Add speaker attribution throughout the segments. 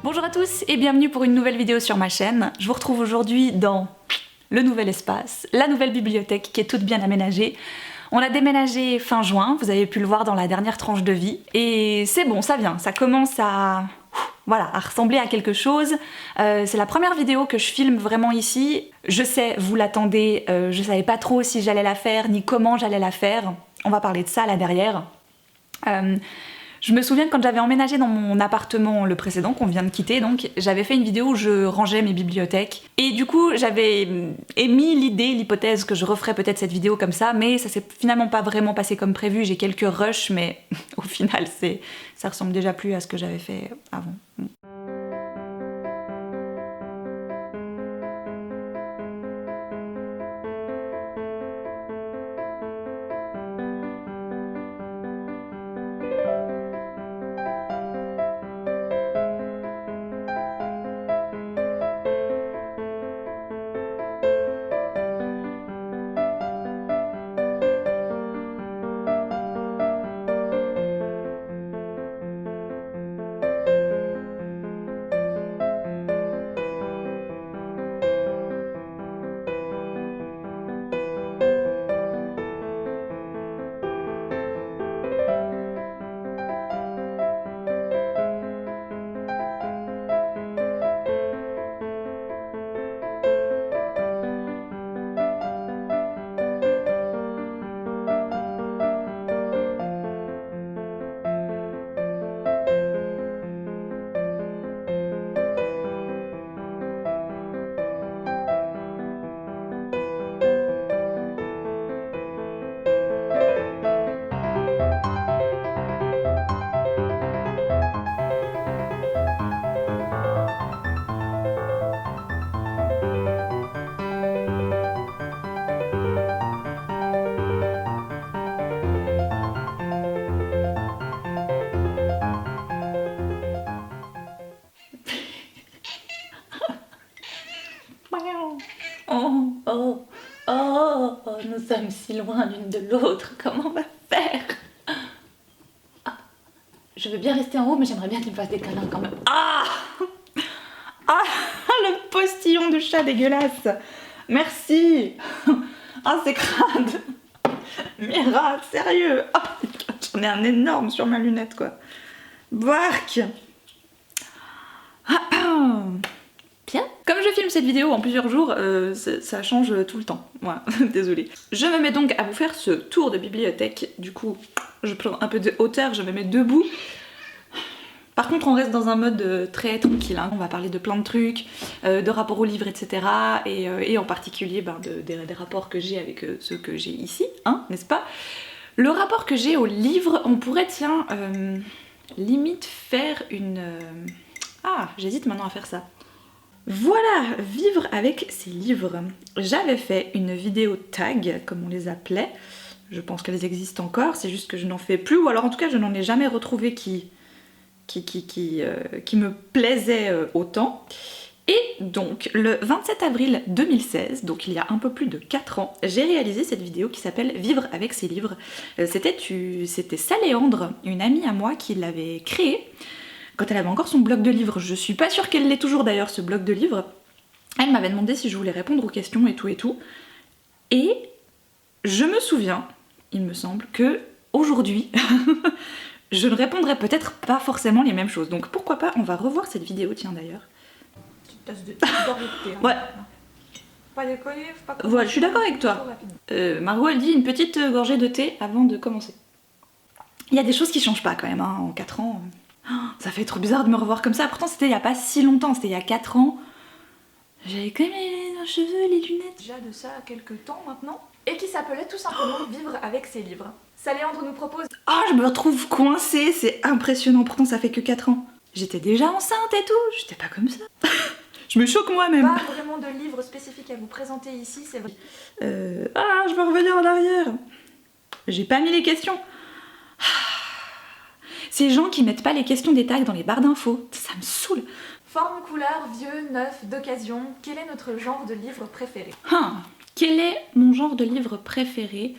Speaker 1: Bonjour à tous et bienvenue pour une nouvelle vidéo sur ma chaîne. Je vous retrouve aujourd'hui dans le nouvel espace, la nouvelle bibliothèque qui est toute bien aménagée. On a déménagé fin juin, vous avez pu le voir dans la dernière tranche de vie. Et c'est bon, ça vient, ça commence à... Voilà, à ressembler à quelque chose. C'est la première vidéo que je filme vraiment ici. Je sais, vous l'attendez, je savais pas trop si j'allais la faire, ni comment j'allais la faire. On va parler de ça là derrière. Je me souviens que quand j'avais emménagé dans mon appartement, le précédent qu'on vient de quitter, donc j'avais fait une vidéo où je rangeais mes bibliothèques. Et du coup, j'avais émis l'hypothèse que je referais peut-être cette vidéo comme ça, mais ça s'est finalement pas vraiment passé comme prévu. J'ai quelques rushs, mais au final, ça ressemble déjà plus à ce que j'avais fait avant. Oh, oh, oh, oh, nous sommes si loin l'une de l'autre, comment on va faire? Ah, je veux bien rester en haut, mais j'aimerais bien qu'il me fasse des câlins quand même. Ah! Ah, le postillon de chat dégueulasse! Merci! Ah, c'est crade! Mira, sérieux! Oh, j'en ai un énorme sur ma lunette, quoi. Bark! Bien. Comme je filme cette vidéo en plusieurs jours, ça change tout le temps. Voilà, désolée. Je me mets donc à vous faire ce tour de bibliothèque. Du coup, je prends un peu de hauteur, je me mets debout. Par contre, on reste dans un mode très tranquille. Hein. On va parler de plein de trucs, de rapports aux livres, etc. Et en particulier des rapports que j'ai avec ceux que j'ai ici, hein, n'est-ce pas? Le rapport que j'ai aux livres, on pourrait, tiens, limite faire une... Ah, j'hésite maintenant à faire ça. Voilà, vivre avec ses livres. J'avais fait une vidéo tag, comme on les appelait. Je pense qu'elles existent encore, c'est juste que je n'en fais plus, ou alors en tout cas je n'en ai jamais retrouvé qui me plaisait autant. Et donc, le 27 avril 2016, donc il y a un peu plus de 4 ans, j'ai réalisé cette vidéo qui s'appelle Vivre avec ses livres. C'était Saléandre, une amie à moi, qui l'avait créée quand elle avait encore son blog de livres. Je suis pas sûre qu'elle l'ait toujours d'ailleurs, ce blog de livres. Elle m'avait demandé si je voulais répondre aux questions et tout et tout. Et je me souviens, il me semble, que aujourd'hui, je ne répondrai peut-être pas forcément les mêmes choses. Donc pourquoi pas, on va revoir cette vidéo, tiens d'ailleurs.
Speaker 2: Petite tasse de thé, hein.
Speaker 1: Ouais.
Speaker 2: Pas déconner, faut pas...
Speaker 1: Voilà, je suis d'accord avec toi. Margot, elle dit une petite gorgée de thé avant de commencer. Il y a des choses qui changent pas quand même, hein, en 4 ans. Ça fait trop bizarre de me revoir comme ça. Pourtant, c'était il y a pas si longtemps, c'était il y a 4 ans. J'avais quand même les cheveux, les lunettes.
Speaker 2: Déjà de ça quelques temps maintenant. Et qui s'appelait tout simplement Vivre avec ses livres. Saléandre nous propose...
Speaker 1: Ah, je me retrouve coincée, c'est impressionnant. Pourtant, ça fait que 4 ans. J'étais déjà enceinte et tout, j'étais pas comme ça. Je me choque moi-même.
Speaker 2: Pas vraiment de livre spécifique à vous présenter ici, c'est vrai.
Speaker 1: Ah, je vais revenir en arrière. J'ai pas mis les questions. Ces gens qui mettent pas les questions des tags dans les barres d'infos, ça me saoule.
Speaker 2: Forme, couleur, vieux, neuf, d'occasion, quel est notre genre de livre préféré?
Speaker 1: Quel est mon genre de livre préféré?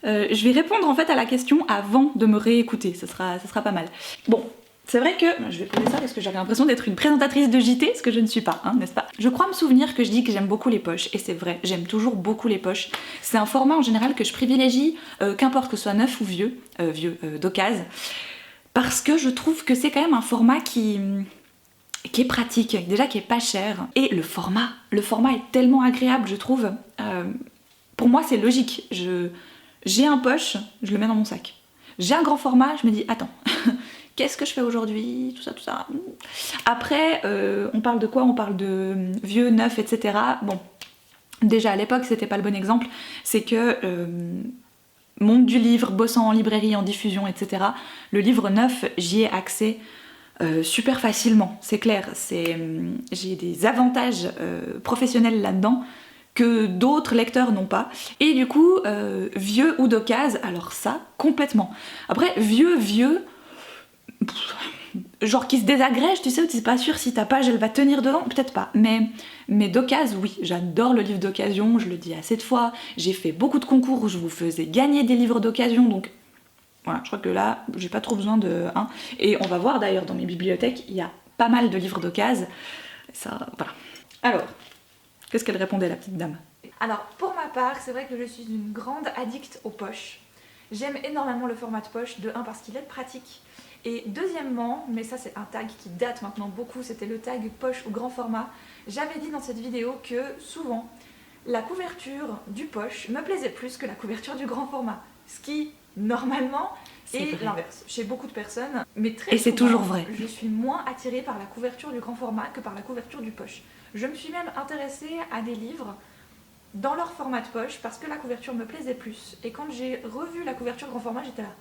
Speaker 1: Je vais répondre en fait à la question avant de me réécouter, ça sera pas mal. Bon, C'est vrai que, je vais poser ça parce que j'avais l'impression d'être une présentatrice de JT, ce que je ne suis pas, hein, n'est-ce pas? Je crois me souvenir que je dis que j'aime beaucoup les poches, et c'est vrai, j'aime toujours beaucoup les poches. C'est un format en général que je privilégie, qu'importe que ce soit neuf ou vieux, d'occasion, parce que je trouve que c'est quand même un format qui est pratique, déjà qui est pas cher, et le format est tellement agréable, je trouve. Pour moi, c'est logique. J'ai un poche, je le mets dans mon sac. J'ai un grand format, je me dis, attends, qu'est-ce que je fais aujourd'hui, tout ça. Après, on parle de quoi? On parle de vieux, neuf, etc. Bon, déjà à l'époque, c'était pas le bon exemple. C'est que monde du livre, bossant en librairie, en diffusion, etc. Le livre neuf, j'y ai accès super facilement, c'est clair. J'ai des avantages professionnels là-dedans que d'autres lecteurs n'ont pas. Et du coup, vieux ou d'occasion, alors ça, complètement. Après, vieux, genre qui se désagrège, tu sais, où tu n'es pas sûr si ta page elle va tenir dedans, peut-être pas. Mais d'occasion, oui, j'adore le livre d'occasion, je le dis assez de fois. J'ai fait beaucoup de concours où je vous faisais gagner des livres d'occasion, donc voilà, je crois que là, j'ai pas trop besoin de... Hein. Et on va voir d'ailleurs dans mes bibliothèques, il y a pas mal de livres d'occasion. Ça, voilà. Alors, qu'est-ce qu'elle répondait, la petite dame?
Speaker 2: Alors, pour ma part, c'est vrai que je suis une grande addict aux poches. J'aime énormément le format de poche, de 1 parce qu'il est pratique, et deuxièmement, mais ça c'est un tag qui date maintenant beaucoup, c'était le tag poche au grand format. J'avais dit dans cette vidéo que souvent, la couverture du poche me plaisait plus que la couverture du grand format. Ce qui, normalement, est l'inverse chez beaucoup de personnes, mais très souvent,
Speaker 1: et c'est toujours vrai.
Speaker 2: Je suis moins attirée par la couverture du grand format que par la couverture du poche. Je me suis même intéressée à des livres dans leur format de poche parce que la couverture me plaisait plus. Et quand j'ai revu la couverture grand format, j'étais là.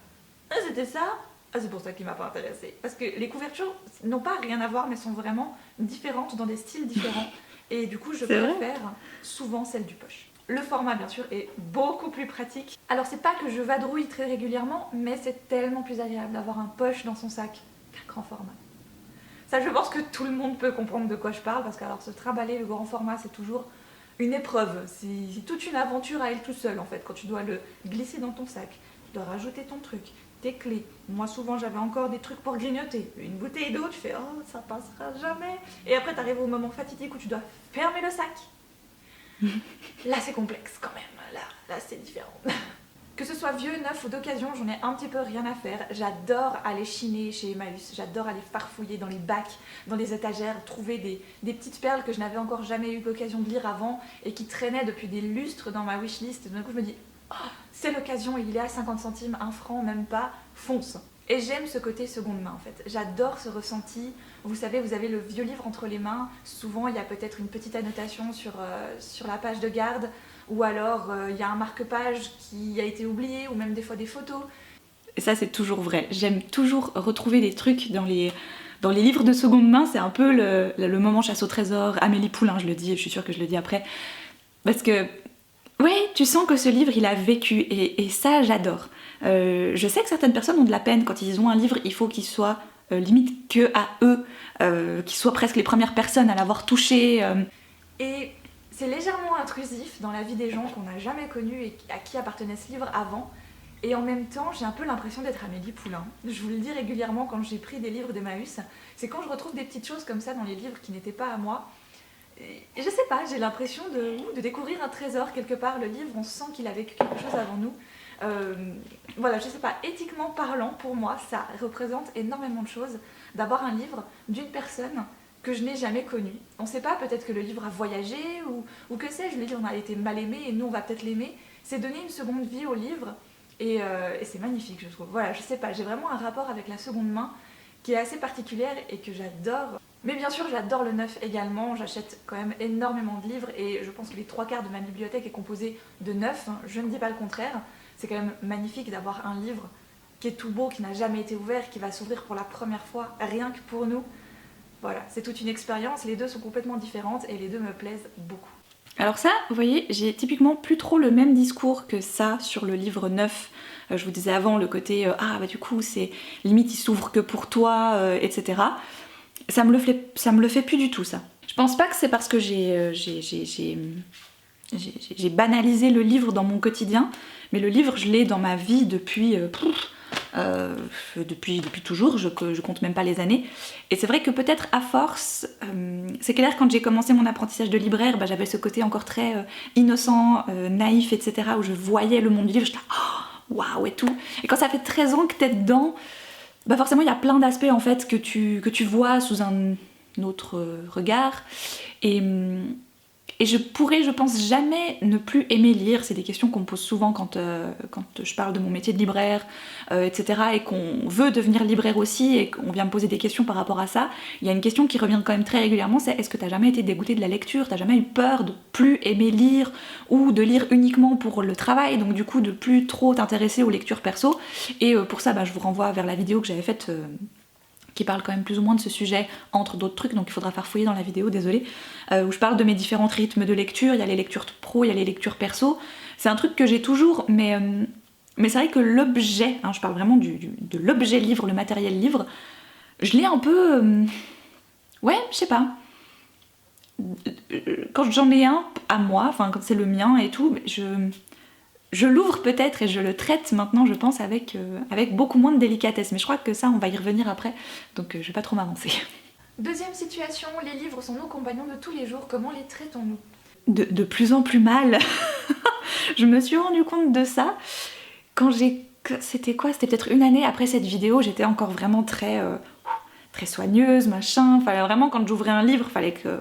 Speaker 2: Ah, c'était ça? Ah, c'est pour ça qu'il m'a pas intéressée. Parce que les couvertures n'ont pas rien à voir, mais sont vraiment différentes dans des styles différents. Et du coup, je préfère souvent celle du poche. Le format, bien sûr, est beaucoup plus pratique. Alors, c'est pas que je vadrouille très régulièrement, mais c'est tellement plus agréable d'avoir un poche dans son sac qu'un grand format. Ça, je pense que tout le monde peut comprendre de quoi je parle, parce que alors se trimballer le grand format, c'est toujours une épreuve. C'est toute une aventure à elle tout seul, en fait, quand tu dois le glisser dans ton sac. Tu dois rajouter ton truc, tes clés. Moi, souvent, j'avais encore des trucs pour grignoter. Une bouteille d'eau, tu fais « Oh, ça passera jamais !» Et après, tu arrives au moment fatidique où tu dois fermer le sac. Là, c'est complexe quand même. Là c'est différent. Que ce soit vieux, neuf ou d'occasion, j'en ai un petit peu rien à faire. J'adore aller chiner chez Emmaüs, j'adore aller farfouiller dans les bacs, dans les étagères, trouver des petites perles que je n'avais encore jamais eu l'occasion de lire avant et qui traînaient depuis des lustres dans ma wishlist. Et d'un coup, je me dis oh, c'est l'occasion, il est à 50 centimes, 1 franc, même pas, fonce. Et j'aime ce côté seconde main en fait. J'adore ce ressenti. Vous savez, vous avez le vieux livre entre les mains. Souvent, il y a peut-être une petite annotation sur la page de garde. Ou alors, il y a un marque-page qui a été oublié, ou même des fois des photos.
Speaker 1: Et ça, c'est toujours vrai. J'aime toujours retrouver des trucs dans les livres de seconde main. C'est un peu le moment chasse au trésor. Amélie Poulain, je le dis, je suis sûre que je le dis après. Parce que, ouais, tu sens que ce livre, il a vécu. Et ça, j'adore. Je sais que certaines personnes ont de la peine quand ils ont un livre, il faut qu'il soit limite que à eux, qu'ils soient presque les premières personnes à l'avoir touché.
Speaker 2: Et c'est légèrement intrusif dans la vie des gens qu'on n'a jamais connus et à qui appartenait ce livre avant. Et en même temps, j'ai un peu l'impression d'être Amélie Poulain. Je vous le dis régulièrement quand j'ai pris des livres d'Emmaüs. C'est quand je retrouve des petites choses comme ça dans les livres qui n'étaient pas à moi. Et je sais pas, j'ai l'impression de découvrir un trésor quelque part. Le livre, on sent qu'il a vécu quelque chose avant nous. Voilà, je sais pas, éthiquement parlant, pour moi, ça représente énormément de choses d'avoir un livre d'une personne que je n'ai jamais connu. On sait pas, peut-être que le livre a voyagé ou que sais-je, le livre a été mal aimé et nous on va peut-être l'aimer. C'est donner une seconde vie au livre et c'est magnifique, je trouve. Voilà, je sais pas, j'ai vraiment un rapport avec la seconde main qui est assez particulière et que j'adore. Mais bien sûr, j'adore le neuf également, j'achète quand même énormément de livres et je pense que les 3/4 de ma bibliothèque est composée de neuf, hein. Je ne dis pas le contraire. C'est quand même magnifique d'avoir un livre qui est tout beau, qui n'a jamais été ouvert, qui va s'ouvrir pour la première fois, rien que pour nous. Voilà, c'est toute une expérience, les deux sont complètement différentes et les deux me plaisent beaucoup.
Speaker 1: Alors ça, vous voyez, j'ai typiquement plus trop le même discours que ça sur le livre neuf. Je vous disais avant le côté ah bah du coup c'est limite il s'ouvre que pour toi, etc. Ça me le fait plus du tout ça. Je pense pas que c'est parce que j'ai banalisé le livre dans mon quotidien, mais le livre je l'ai dans ma vie depuis depuis toujours, je compte même pas les années. Et c'est vrai que peut-être à force, c'est clair, quand j'ai commencé mon apprentissage de libraire, j'avais ce côté encore très innocent, naïf, etc., où je voyais le monde du livre, j'étais là, oh, waouh et tout. Et quand ça fait 13 ans que t'es dedans, forcément il y a plein d'aspects en fait que tu vois sous un autre regard. Et je pourrais, je pense, jamais ne plus aimer lire. C'est des questions qu'on me pose souvent quand je parle de mon métier de libraire, etc. Et qu'on veut devenir libraire aussi, et qu'on vient me poser des questions par rapport à ça. Il y a une question qui revient quand même très régulièrement, c'est est-ce que t'as jamais été dégoûté de la lecture? T'as jamais eu peur de plus aimer lire, ou de lire uniquement pour le travail, donc du coup de plus trop t'intéresser aux lectures perso? Et pour ça, je vous renvoie vers la vidéo que j'avais faite... qui parle quand même plus ou moins de ce sujet, entre d'autres trucs, donc il faudra faire fouiller dans la vidéo, désolée, où je parle de mes différents rythmes de lecture. Il y a les lectures pro, il y a les lectures perso. C'est un truc que j'ai toujours, mais c'est vrai que l'objet, je parle vraiment de l'objet livre, le matériel livre, je l'ai un peu... ouais, je sais pas. Quand j'en ai un à moi, enfin quand c'est le mien et tout, je l'ouvre peut-être et je le traite maintenant, je pense, avec beaucoup moins de délicatesse. Mais je crois que ça, on va y revenir après, donc je vais pas trop m'avancer.
Speaker 2: Deuxième situation, les livres sont nos compagnons de tous les jours, comment les traitons-nous?
Speaker 1: De plus en plus mal. Je me suis rendu compte de ça quand c'était quoi? C'était peut-être une année après cette vidéo, j'étais encore vraiment très soigneuse, machin. Fallait vraiment, quand j'ouvrais un livre, fallait que...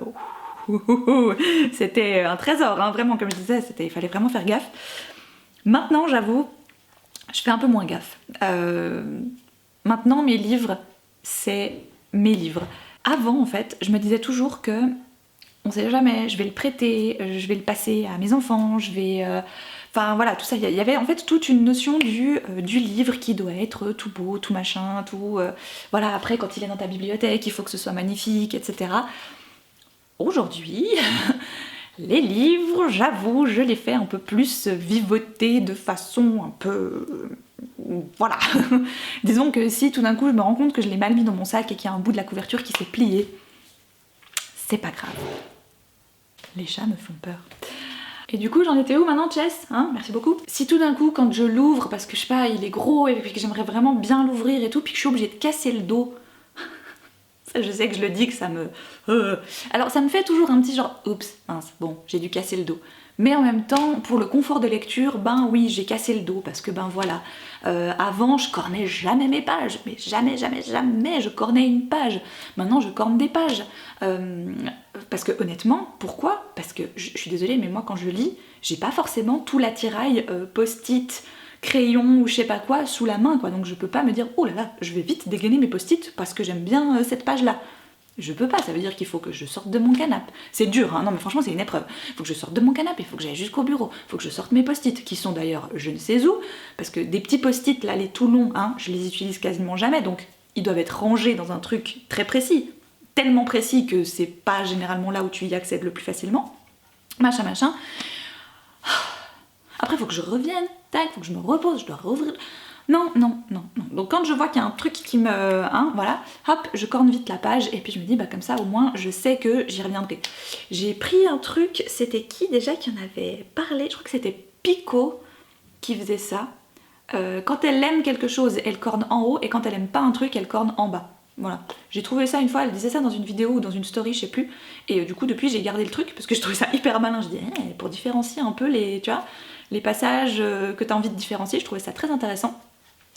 Speaker 1: c'était un trésor, vraiment, comme je disais, il fallait vraiment faire gaffe. Maintenant, j'avoue, je fais un peu moins gaffe. Maintenant, mes livres, c'est mes livres. Avant, en fait, je me disais toujours que on sait jamais, je vais le prêter, je vais le passer à mes enfants, je vais... Enfin voilà, tout ça, il y avait en fait toute une notion du livre qui doit être tout beau, tout machin, tout... voilà, après, quand il est dans ta bibliothèque, il faut que ce soit magnifique, etc. Aujourd'hui... les livres, j'avoue, je les fais un peu plus vivoter de façon un peu... voilà. Disons que si tout d'un coup je me rends compte que je l'ai mal mis dans mon sac et qu'il y a un bout de la couverture qui s'est plié, c'est pas grave. Les chats me font peur. Et du coup, j'en étais où maintenant, Chess? Merci beaucoup. Si tout d'un coup, quand je l'ouvre, parce que je sais pas, il est gros et que j'aimerais vraiment bien l'ouvrir et tout, puis que je suis obligée de casser le dos... je sais que je le dis, que ça me... Alors ça me fait toujours un petit genre, oups, mince, bon, j'ai dû casser le dos. Mais en même temps, pour le confort de lecture, oui, j'ai cassé le dos, parce que voilà, avant je cornais jamais mes pages, mais jamais je cornais une page. Maintenant je corne des pages. Parce que honnêtement, pourquoi? Parce que, je suis désolée, mais moi quand je lis, j'ai pas forcément tout l'attirail post-it, crayon ou je sais pas quoi sous la main, quoi. Donc je peux pas me dire oh là là, je vais vite dégainer mes post-it parce que j'aime bien cette page là. Je peux pas, ça veut dire qu'il faut que je sorte de mon canapé. C'est dur, non mais franchement c'est une épreuve. Il faut que je sorte de mon canapé, il faut que j'aille jusqu'au bureau, il faut que je sorte mes post-it, qui sont d'ailleurs je ne sais où, parce que des petits post-it là, les tout longs, je les utilise quasiment jamais, donc ils doivent être rangés dans un truc très précis, tellement précis que c'est pas généralement là où tu y accèdes le plus facilement. Machin. Après, il faut que je revienne, tac, il faut que je me repose, je dois rouvrir. Non. Donc quand je vois qu'il y a un truc qui me... voilà, hop, je corne vite la page et puis je me dis, comme ça au moins je sais que j'y reviendrai. J'ai pris un truc, c'était qui déjà qui en avait parlé? Je crois que c'était Pico qui faisait ça. Quand elle aime quelque chose, elle corne en haut, et quand elle aime pas un truc, elle corne en bas. Voilà, j'ai trouvé ça une fois, elle disait ça dans une vidéo ou dans une story, je sais plus, et du coup depuis j'ai gardé le truc parce que je trouvais ça hyper malin. Je dis pour différencier un peu les passages que tu as envie de différencier, je trouvais ça très intéressant.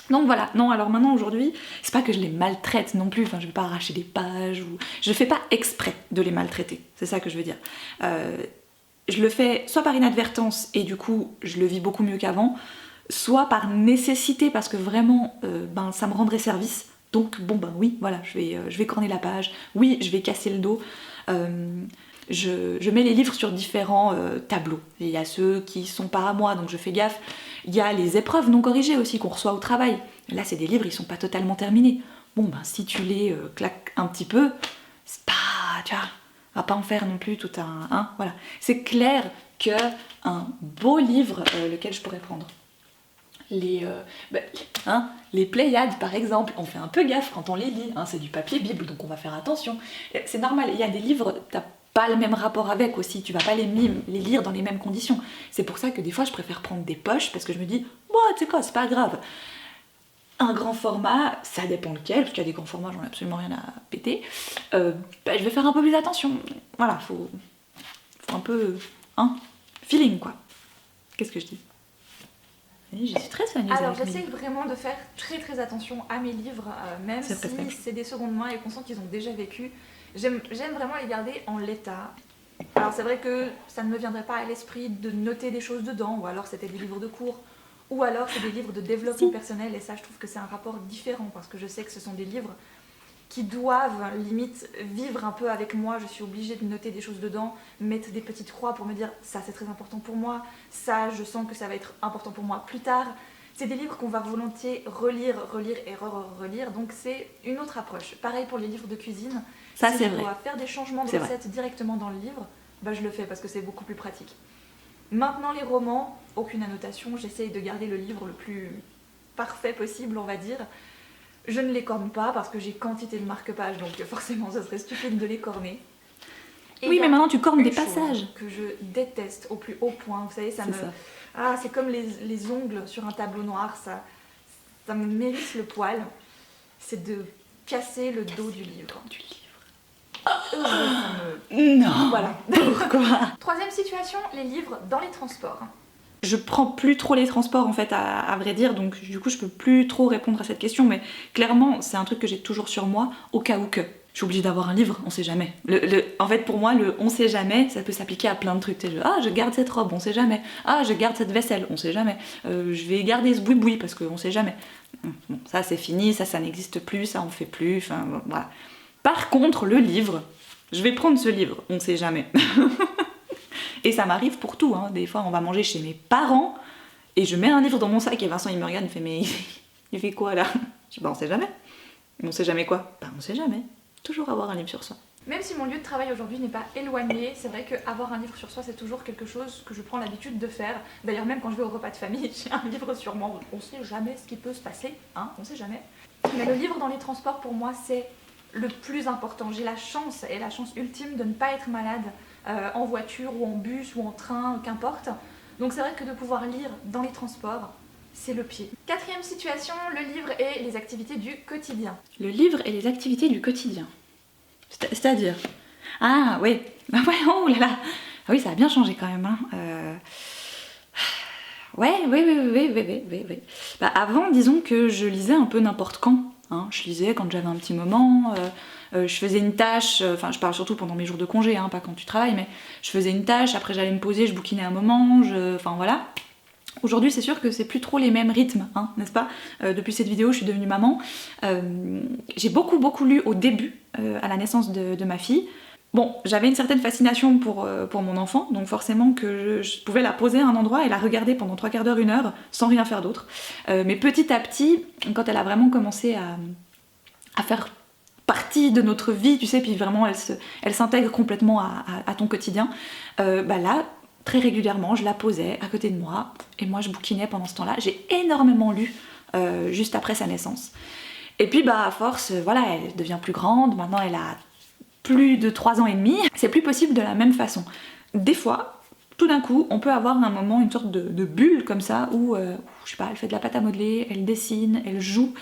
Speaker 1: Donc voilà, non, alors maintenant aujourd'hui, c'est pas que je les maltraite non plus, je vais pas arracher des pages, ou je fais pas exprès de les maltraiter, c'est ça que je veux dire. Je le fais soit par inadvertance et du coup je le vis beaucoup mieux qu'avant, soit par nécessité parce que vraiment ça me rendrait service. Donc oui, voilà, je vais corner la page, oui, je vais casser le dos. Je mets les livres sur différents tableaux. Il y a ceux qui sont pas à moi, donc je fais gaffe. Il y a les épreuves non corrigées aussi qu'on reçoit au travail. Là, c'est des livres, ils sont pas totalement terminés. Si tu les claques un petit peu, c'est pas, on va pas en faire non plus tout un... voilà. C'est clair qu'un beau livre, lequel je pourrais prendre les Pléiades par exemple, on fait un peu gaffe quand on les lit, c'est du papier Bible donc on va faire attention. C'est normal, il y a des livres, t'as pas le même rapport avec aussi, tu vas pas les lire dans les mêmes conditions. C'est pour ça que des fois je préfère prendre des poches parce que je me dis, tu sais quoi, c'est pas grave. un grand format, ça dépend lequel, parce qu'il y a des grands formats, j'en ai absolument rien à péter, je vais faire un peu plus attention. Voilà, faut un peu, feeling quoi. Qu'est-ce que je dis? Je suis très soigneuse.
Speaker 2: Alors j'essaie vraiment de faire très très attention à mes livres, même si c'est des secondes mains et qu'on sent qu'ils ont déjà vécu. J'aime vraiment les garder en l'état. Alors c'est vrai que ça ne me viendrait pas à l'esprit de noter des choses dedans, ou alors c'était des livres de cours, ou alors c'est des livres de développement personnel, et ça je trouve que c'est un rapport différent, parce que je sais que ce sont des livres qui doivent limite vivre un peu avec moi. Je suis obligée de noter des choses dedans, mettre des petites croix pour me dire ça c'est très important pour moi, ça je sens que ça va être important pour moi plus tard. C'est des livres qu'on va volontiers relire et relire, donc c'est une autre approche. Pareil pour les livres de cuisine.
Speaker 1: Ça
Speaker 2: si
Speaker 1: c'est
Speaker 2: je
Speaker 1: vrai.
Speaker 2: dois faire des changements de recettes directement dans le livre, je le fais parce que c'est beaucoup plus pratique. Maintenant les romans, aucune annotation, j'essaye de garder le livre le plus parfait possible, on va dire. Je ne les corne pas parce que j'ai quantité de marque-pages, donc forcément ce serait stupide de les corner.
Speaker 1: Et oui, mais maintenant tu cornes des passages.
Speaker 2: Que je déteste au plus haut point, vous savez, c'est comme les ongles sur un tableau noir, ça me mérite le poil. C'est de casser le dos du livre.
Speaker 1: Non.
Speaker 2: Voilà.
Speaker 1: Pourquoi?
Speaker 2: Troisième situation, les livres dans les transports.
Speaker 1: Je prends plus trop les transports en fait à vrai dire, donc du coup je peux plus trop répondre à cette question, mais clairement c'est un truc que j'ai toujours sur moi au cas où que. Je suis obligée d'avoir un livre, on sait jamais. En fait pour moi le on sait jamais, ça peut s'appliquer à plein de trucs. Je garde cette robe, on sait jamais. Je garde cette vaisselle, on sait jamais. Je vais garder ce boui-boui parce qu'on sait jamais. Bon, ça c'est fini, ça n'existe plus, ça on fait plus, enfin bon, voilà. Par contre le livre, je vais prendre ce livre, on sait jamais. Et ça m'arrive pour tout, Des fois on va manger chez mes parents et je mets un livre dans mon sac et Vincent il me regarde, il me fait mais il fait quoi là? Je dis on sait jamais. Mais on sait jamais quoi? On sait jamais. Toujours avoir un livre sur soi.
Speaker 2: Même si mon lieu de travail aujourd'hui n'est pas éloigné, c'est vrai qu'avoir un livre sur soi c'est toujours quelque chose que je prends l'habitude de faire. D'ailleurs même quand je vais au repas de famille, j'ai un livre sur moi, on sait jamais ce qui peut se passer, on sait jamais. Mais le livre dans les transports pour moi c'est le plus important. J'ai la chance ultime de ne pas être malade en voiture ou en bus ou en train, qu'importe. Donc c'est vrai que de pouvoir lire dans les transports, c'est le pied. Quatrième situation, le livre et les activités du quotidien.
Speaker 1: Le livre et les activités du quotidien. C'est-à-dire? Ah oui, oh là là. Ah oui, ça a bien changé quand même. Oui. Avant, disons que je lisais un peu n'importe quand. Je lisais quand j'avais un petit moment, je faisais une tâche, je parle surtout pendant mes jours de congé, pas quand tu travailles, mais je faisais une tâche, après j'allais me poser, je bouquinais un moment, voilà. Aujourd'hui c'est sûr que c'est plus trop les mêmes rythmes, n'est-ce pas? Depuis cette vidéo je suis devenue maman, j'ai beaucoup lu au début, à la naissance de ma fille. Bon, j'avais une certaine fascination pour mon enfant, donc forcément que je pouvais la poser à un endroit et la regarder pendant 3 quarts d'heure, 1 heure, sans rien faire d'autre. Mais petit à petit, quand elle a vraiment commencé à faire partie de notre vie, tu sais, puis vraiment elle s'intègre complètement à ton quotidien, là, très régulièrement, je la posais à côté de moi, et moi je bouquinais pendant ce temps-là. J'ai énormément lu juste après sa naissance. Et puis à force, elle devient plus grande, maintenant elle a plus de 3 ans et demi, c'est plus possible de la même façon. Des fois, tout d'un coup, on peut avoir un moment, une sorte de bulle comme ça, où, je sais pas, elle fait de la pâte à modeler, elle dessine, elle joue,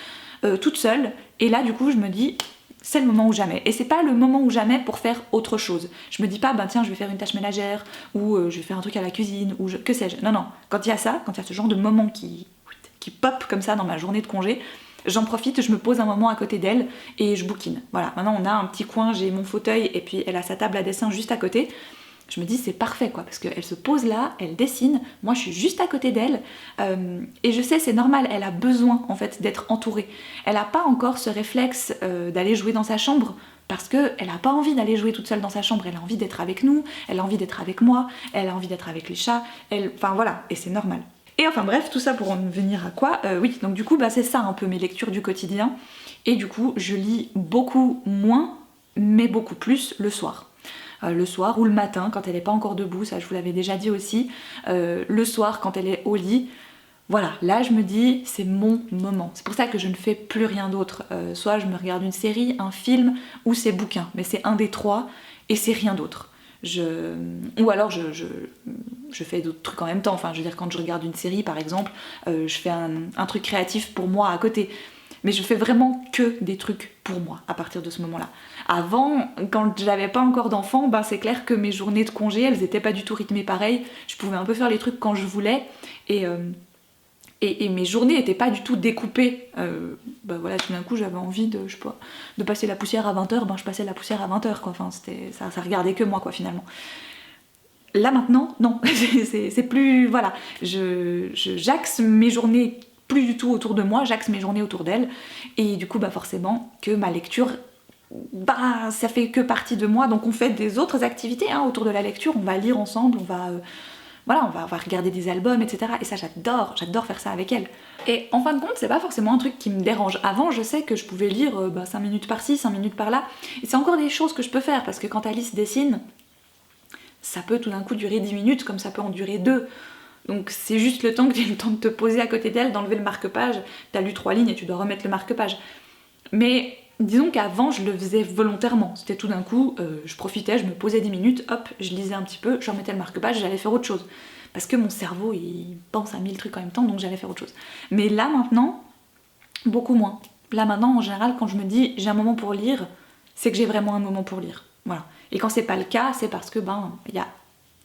Speaker 1: toute seule, et là du coup je me dis, c'est le moment ou jamais. Et c'est pas le moment ou jamais pour faire autre chose. Je me dis pas, tiens, je vais faire une tâche ménagère, ou je vais faire un truc à la cuisine, ou que sais-je. Non, quand il y a ça, quand il y a ce genre de moment qui pop comme ça dans ma journée de congé, j'en profite, je me pose un moment à côté d'elle et je bouquine. Voilà, maintenant on a un petit coin, j'ai mon fauteuil et puis elle a sa table à dessin juste à côté. Je me dis c'est parfait quoi, parce qu'elle se pose là, elle dessine, moi je suis juste à côté d'elle et je sais c'est normal, elle a besoin en fait d'être entourée. Elle n'a pas encore ce réflexe d'aller jouer dans sa chambre parce qu'elle n'a pas envie d'aller jouer toute seule dans sa chambre, elle a envie d'être avec nous, elle a envie d'être avec moi, elle a envie d'être avec les chats, enfin voilà, et c'est normal. Et enfin bref, tout ça pour en venir à quoi? Oui, donc du coup c'est ça un peu mes lectures du quotidien. Et du coup je lis beaucoup moins, mais beaucoup plus le soir. Le soir ou le matin quand elle n'est pas encore debout, ça je vous l'avais déjà dit aussi. Le soir quand elle est au lit, voilà, là je me dis c'est mon moment. C'est pour ça que je ne fais plus rien d'autre. Soit je me regarde une série, un film ou ces bouquins, mais c'est un des trois et c'est rien d'autre. Ou alors je fais d'autres trucs en même temps. Enfin, je veux dire, quand je regarde une série par exemple, je fais un truc créatif pour moi à côté. Mais je fais vraiment que des trucs pour moi à partir de ce moment-là. Avant, quand j'avais pas encore d'enfants, ben c'est clair que mes journées de congé, elles étaient pas du tout rythmées pareil. Je pouvais un peu faire les trucs quand je voulais et mes journées étaient pas du tout découpées. Ben voilà, tout d'un coup j'avais envie de, je sais pas, de passer la poussière à 20h, ben je passais la poussière à 20h quoi. Enfin, ça regardait que moi quoi finalement. Là maintenant, non, c'est plus, voilà, j'axe mes journées plus du tout autour de moi, j'axe mes journées autour d'elle, et du coup bah forcément que ma lecture, bah ça fait que partie de moi, donc on fait des autres activités hein, autour de la lecture, on va lire ensemble, on va regarder des albums, etc. Et ça j'adore faire ça avec elle. Et en fin de compte, c'est pas forcément un truc qui me dérange. Avant, je sais que je pouvais lire 5 minutes par-ci, 5 minutes par-là, et c'est encore des choses que je peux faire, parce que quand Alice dessine, ça peut tout d'un coup durer 10 minutes, comme ça peut en durer 2. Donc c'est juste le temps que tu aies le temps de te poser à côté d'elle, d'enlever le marque-page, t'as lu 3 lignes et tu dois remettre le marque-page. Mais disons qu'avant je le faisais volontairement, c'était tout d'un coup, je profitais, je me posais 10 minutes, hop, je lisais un petit peu, je remettais le marque-page, j'allais faire autre chose. Parce que mon cerveau il pense à 1000 trucs en même temps, donc j'allais faire autre chose. Mais là maintenant, beaucoup moins. Là maintenant en général quand je me dis j'ai un moment pour lire, c'est que j'ai vraiment un moment pour lire. Voilà. Et quand c'est pas le cas, c'est parce que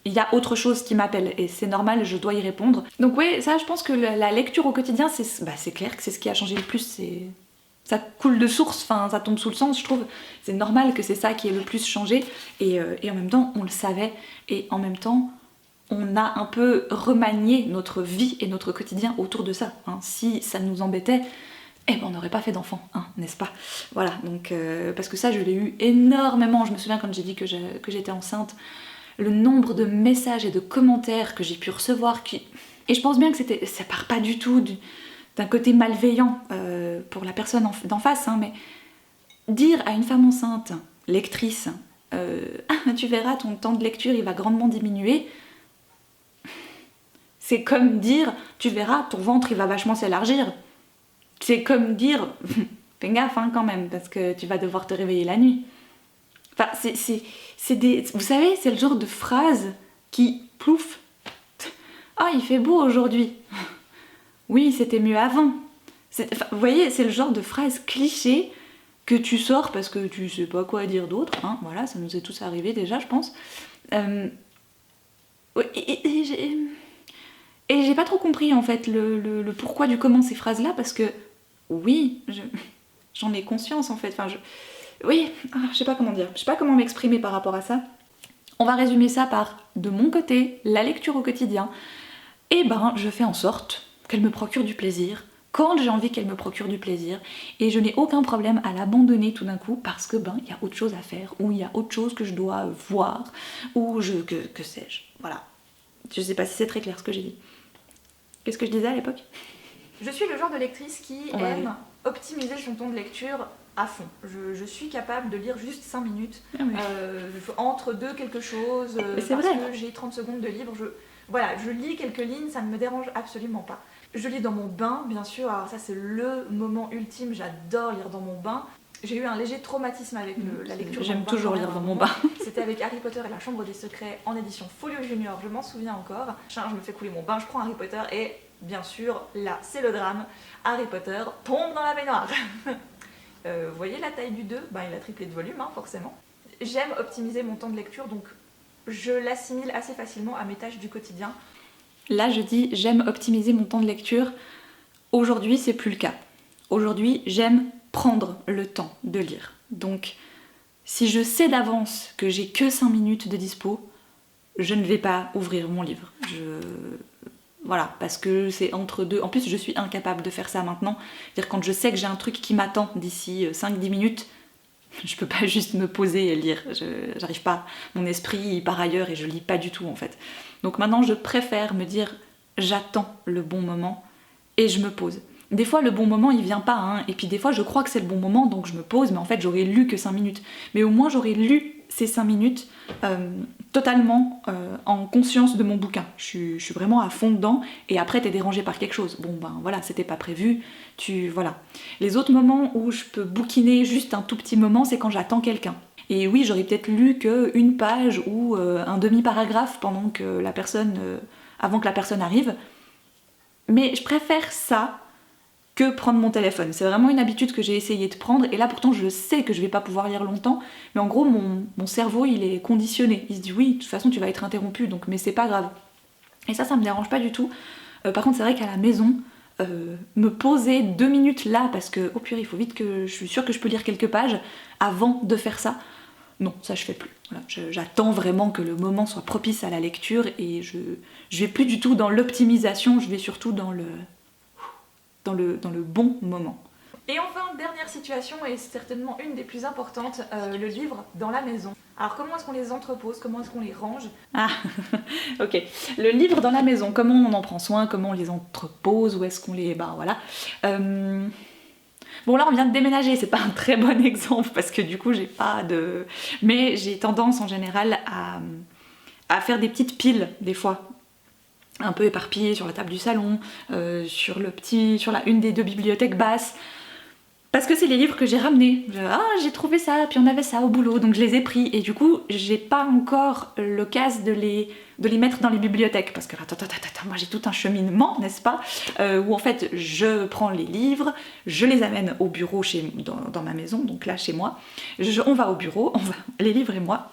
Speaker 1: il y a autre chose qui m'appelle et c'est normal, je dois y répondre. Donc oui, ça je pense que la lecture au quotidien, c'est clair que c'est ce qui a changé le plus. Ça coule de source, enfin ça tombe sous le sens, je trouve. C'est normal que c'est ça qui ait le plus changé et en même temps on le savait et en même temps on a un peu remanié notre vie et notre quotidien autour de ça. Hein. Si ça nous embêtait, eh ben on n'aurait pas fait d'enfant, hein, n'est-ce pas? Voilà, donc parce que ça je l'ai eu énormément. Je me souviens quand j'ai dit que j'étais enceinte, le nombre de messages et de commentaires que j'ai pu recevoir et je pense bien que ça part pas du tout d'un côté malveillant pour la personne d'en face, hein, mais dire à une femme enceinte, lectrice, ah, tu verras ton temps de lecture il va grandement diminuer, c'est comme dire tu verras ton ventre il va vachement s'élargir. C'est comme dire fais gaffe hein, quand même parce que tu vas devoir te réveiller la nuit. Enfin, vous savez, c'est le genre de phrase qui plouf. Ah, il fait beau aujourd'hui. Oui, c'était mieux avant. Vous voyez, c'est le genre de phrase cliché que tu sors parce que tu sais pas quoi dire d'autre. Hein, voilà, ça nous est tous arrivé déjà, je pense. Et j'ai pas trop compris en fait le pourquoi du comment ces phrases-là parce que oui, j'en ai conscience en fait. Enfin, oui, je sais pas comment dire, je sais pas comment m'exprimer par rapport à ça. On va résumer ça par, de mon côté, la lecture au quotidien. Et ben, je fais en sorte qu'elle me procure du plaisir, quand j'ai envie qu'elle me procure du plaisir, et je n'ai aucun problème à l'abandonner tout d'un coup parce que ben, il y a autre chose à faire, ou il y a autre chose que je dois voir, ou que sais-je. Voilà. Je sais pas si c'est très clair ce que j'ai dit. Qu'est-ce que je disais à l'époque ?
Speaker 2: Je suis le genre de lectrice qui aime optimiser son temps de lecture à fond. Je suis capable de lire juste 5 minutes entre deux quelque chose parce que j'ai 30 secondes de livre. Je lis quelques lignes, ça ne me dérange absolument pas. Je lis dans mon bain, bien sûr. Alors ça c'est le moment ultime, j'adore lire dans mon bain. J'ai eu un léger traumatisme avec la lecture.
Speaker 1: J'aime toujours lire dans mon bain.
Speaker 2: C'était avec Harry Potter et la Chambre des Secrets en édition Folio Junior, je m'en souviens encore. Je me fais couler mon bain, je prends Harry Potter et bien sûr, là c'est le drame. Harry Potter tombe dans la baignoire. Vous voyez la taille du 2 ? Ben, il a triplé de volume, hein, forcément. J'aime optimiser mon temps de lecture, donc je l'assimile assez facilement à mes tâches du quotidien.
Speaker 1: Là, je dis j'aime optimiser mon temps de lecture. Aujourd'hui, c'est plus le cas. Aujourd'hui, j'aime prendre le temps de lire. Donc, si je sais d'avance que j'ai que 5 minutes de dispo, je ne vais pas ouvrir mon livre. Voilà, parce que c'est entre deux. En plus, je suis incapable de faire ça maintenant. C'est-à-dire, quand je sais que j'ai un truc qui m'attend d'ici 5-10 minutes, je peux pas juste me poser et lire. J'arrive pas. Mon esprit part ailleurs et je lis pas du tout en fait. Donc maintenant, je préfère me dire j'attends le bon moment et je me pose. Des fois, le bon moment, il vient pas, hein, et puis des fois, je crois que c'est le bon moment, donc je me pose, mais en fait, j'aurais lu que 5 minutes. Mais au moins, j'aurais lu ces 5 minutes totalement en conscience de mon bouquin. Je suis vraiment à fond dedans, et après, t'es dérangé par quelque chose. Bon, ben voilà, c'était pas prévu, voilà. Les autres moments où je peux bouquiner juste un tout petit moment, c'est quand j'attends quelqu'un. Et oui, j'aurais peut-être lu qu'une page ou un demi-paragraphe pendant que la personne, avant que la personne arrive. Mais je préfère ça que prendre mon téléphone. C'est vraiment une habitude que j'ai essayé de prendre, et là pourtant je sais que je vais pas pouvoir lire longtemps, mais en gros mon cerveau il est conditionné. Il se dit oui, de toute façon tu vas être interrompu, donc mais c'est pas grave. Et ça me dérange pas du tout. Par contre c'est vrai qu'à la maison, me poser 2 minutes là, parce que oh purée, il faut vite que je suis sûre que je peux lire quelques pages avant de faire ça. Non, ça je fais plus. Voilà, j'attends vraiment que le moment soit propice à la lecture, et je vais plus du tout dans l'optimisation, je vais surtout dans le bon moment.
Speaker 2: Et enfin, dernière situation, et certainement une des plus importantes, le livre dans la maison. Alors comment est-ce qu'on les entrepose, comment est-ce qu'on les range?
Speaker 1: Ah, ok. Le livre dans la maison, comment on en prend soin, comment on les entrepose, où est-ce qu'on les... Ben voilà. Bon là on vient de déménager, c'est pas un très bon exemple parce que du coup j'ai pas de... Mais j'ai tendance en général à faire des petites piles des fois, un peu éparpillées sur la table du salon, sur une des 2 bibliothèques basses. Parce que c'est les livres que j'ai ramenés. J'ai trouvé ça, puis on avait ça au boulot, donc je les ai pris. Et du coup, j'ai pas encore l'occasion de les mettre dans les bibliothèques. Parce que moi j'ai tout un cheminement, n'est-ce pas, où en fait je prends les livres, je les amène au bureau dans ma maison, donc là chez moi. On va au bureau, les livres et moi,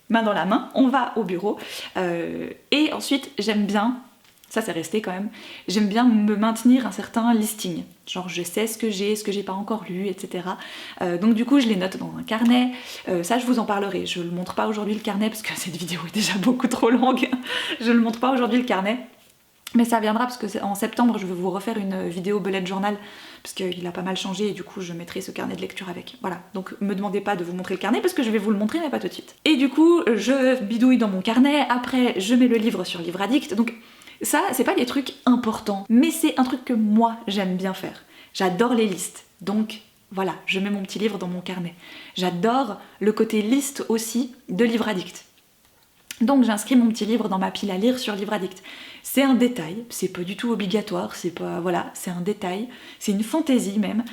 Speaker 1: main dans la main, on va au bureau. Et ensuite, j'aime bien... Ça c'est resté quand même, j'aime bien me maintenir un certain listing, genre je sais ce que j'ai pas encore lu, etc. Donc du coup je les note dans un carnet, ça je vous en parlerai, je le montre pas aujourd'hui le carnet parce que cette vidéo est déjà beaucoup trop longue, je le montre pas aujourd'hui le carnet, mais ça viendra parce que en septembre je vais vous refaire une vidéo bullet journal, parce qu'il a pas mal changé et du coup je mettrai ce carnet de lecture avec, voilà. Donc me demandez pas de vous montrer le carnet parce que je vais vous le montrer mais pas tout de suite. Et du coup je bidouille dans mon carnet, après je mets le livre sur Livre Addict, donc... Ça, c'est pas des trucs importants, mais c'est un truc que moi, j'aime bien faire. J'adore les listes, donc voilà, je mets mon petit livre dans mon carnet. J'adore le côté liste aussi de Livre Addict. Donc j'inscris mon petit livre dans ma pile à lire sur Livre Addict. C'est un détail, c'est pas du tout obligatoire, c'est pas... Voilà, c'est un détail, c'est une fantaisie même,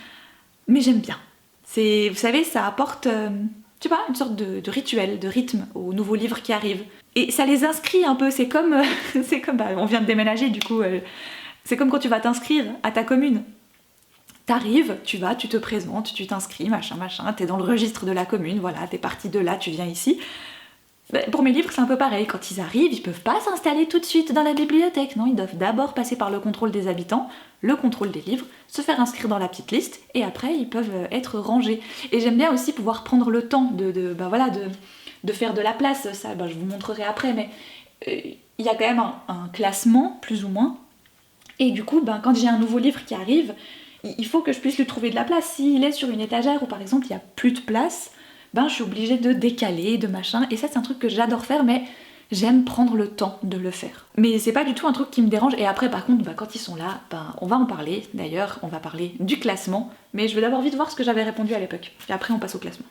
Speaker 1: mais j'aime bien. Vous savez, ça apporte... tu vois, une sorte de rituel, de rythme aux nouveaux livres qui arrivent. Et ça les inscrit un peu, c'est comme on vient de déménager du coup, c'est comme quand tu vas t'inscrire à ta commune. T'arrives, tu te présentes, tu t'inscris, machin, t'es dans le registre de la commune, voilà, t'es parti de là, tu viens ici. Pour mes livres c'est un peu pareil, quand ils arrivent, ils peuvent pas s'installer tout de suite dans la bibliothèque, non, ils doivent d'abord passer par le contrôle des habitants, le contrôle des livres, se faire inscrire dans la petite liste, et après ils peuvent être rangés. Et j'aime bien aussi pouvoir prendre le temps de faire de la place, ça je vous montrerai après, mais il y a quand même un classement, plus ou moins, et du coup, quand j'ai un nouveau livre qui arrive, il faut que je puisse lui trouver de la place. S'il est sur une étagère, ou par exemple il n'y a plus de place, je suis obligée de décaler, de machin, et ça c'est un truc que j'adore faire, mais j'aime prendre le temps de le faire. Mais c'est pas du tout un truc qui me dérange, et après par contre, quand ils sont là, on va en parler, d'ailleurs, on va parler du classement, mais je vais d'abord vite voir ce que j'avais répondu à l'époque, et après on passe au classement.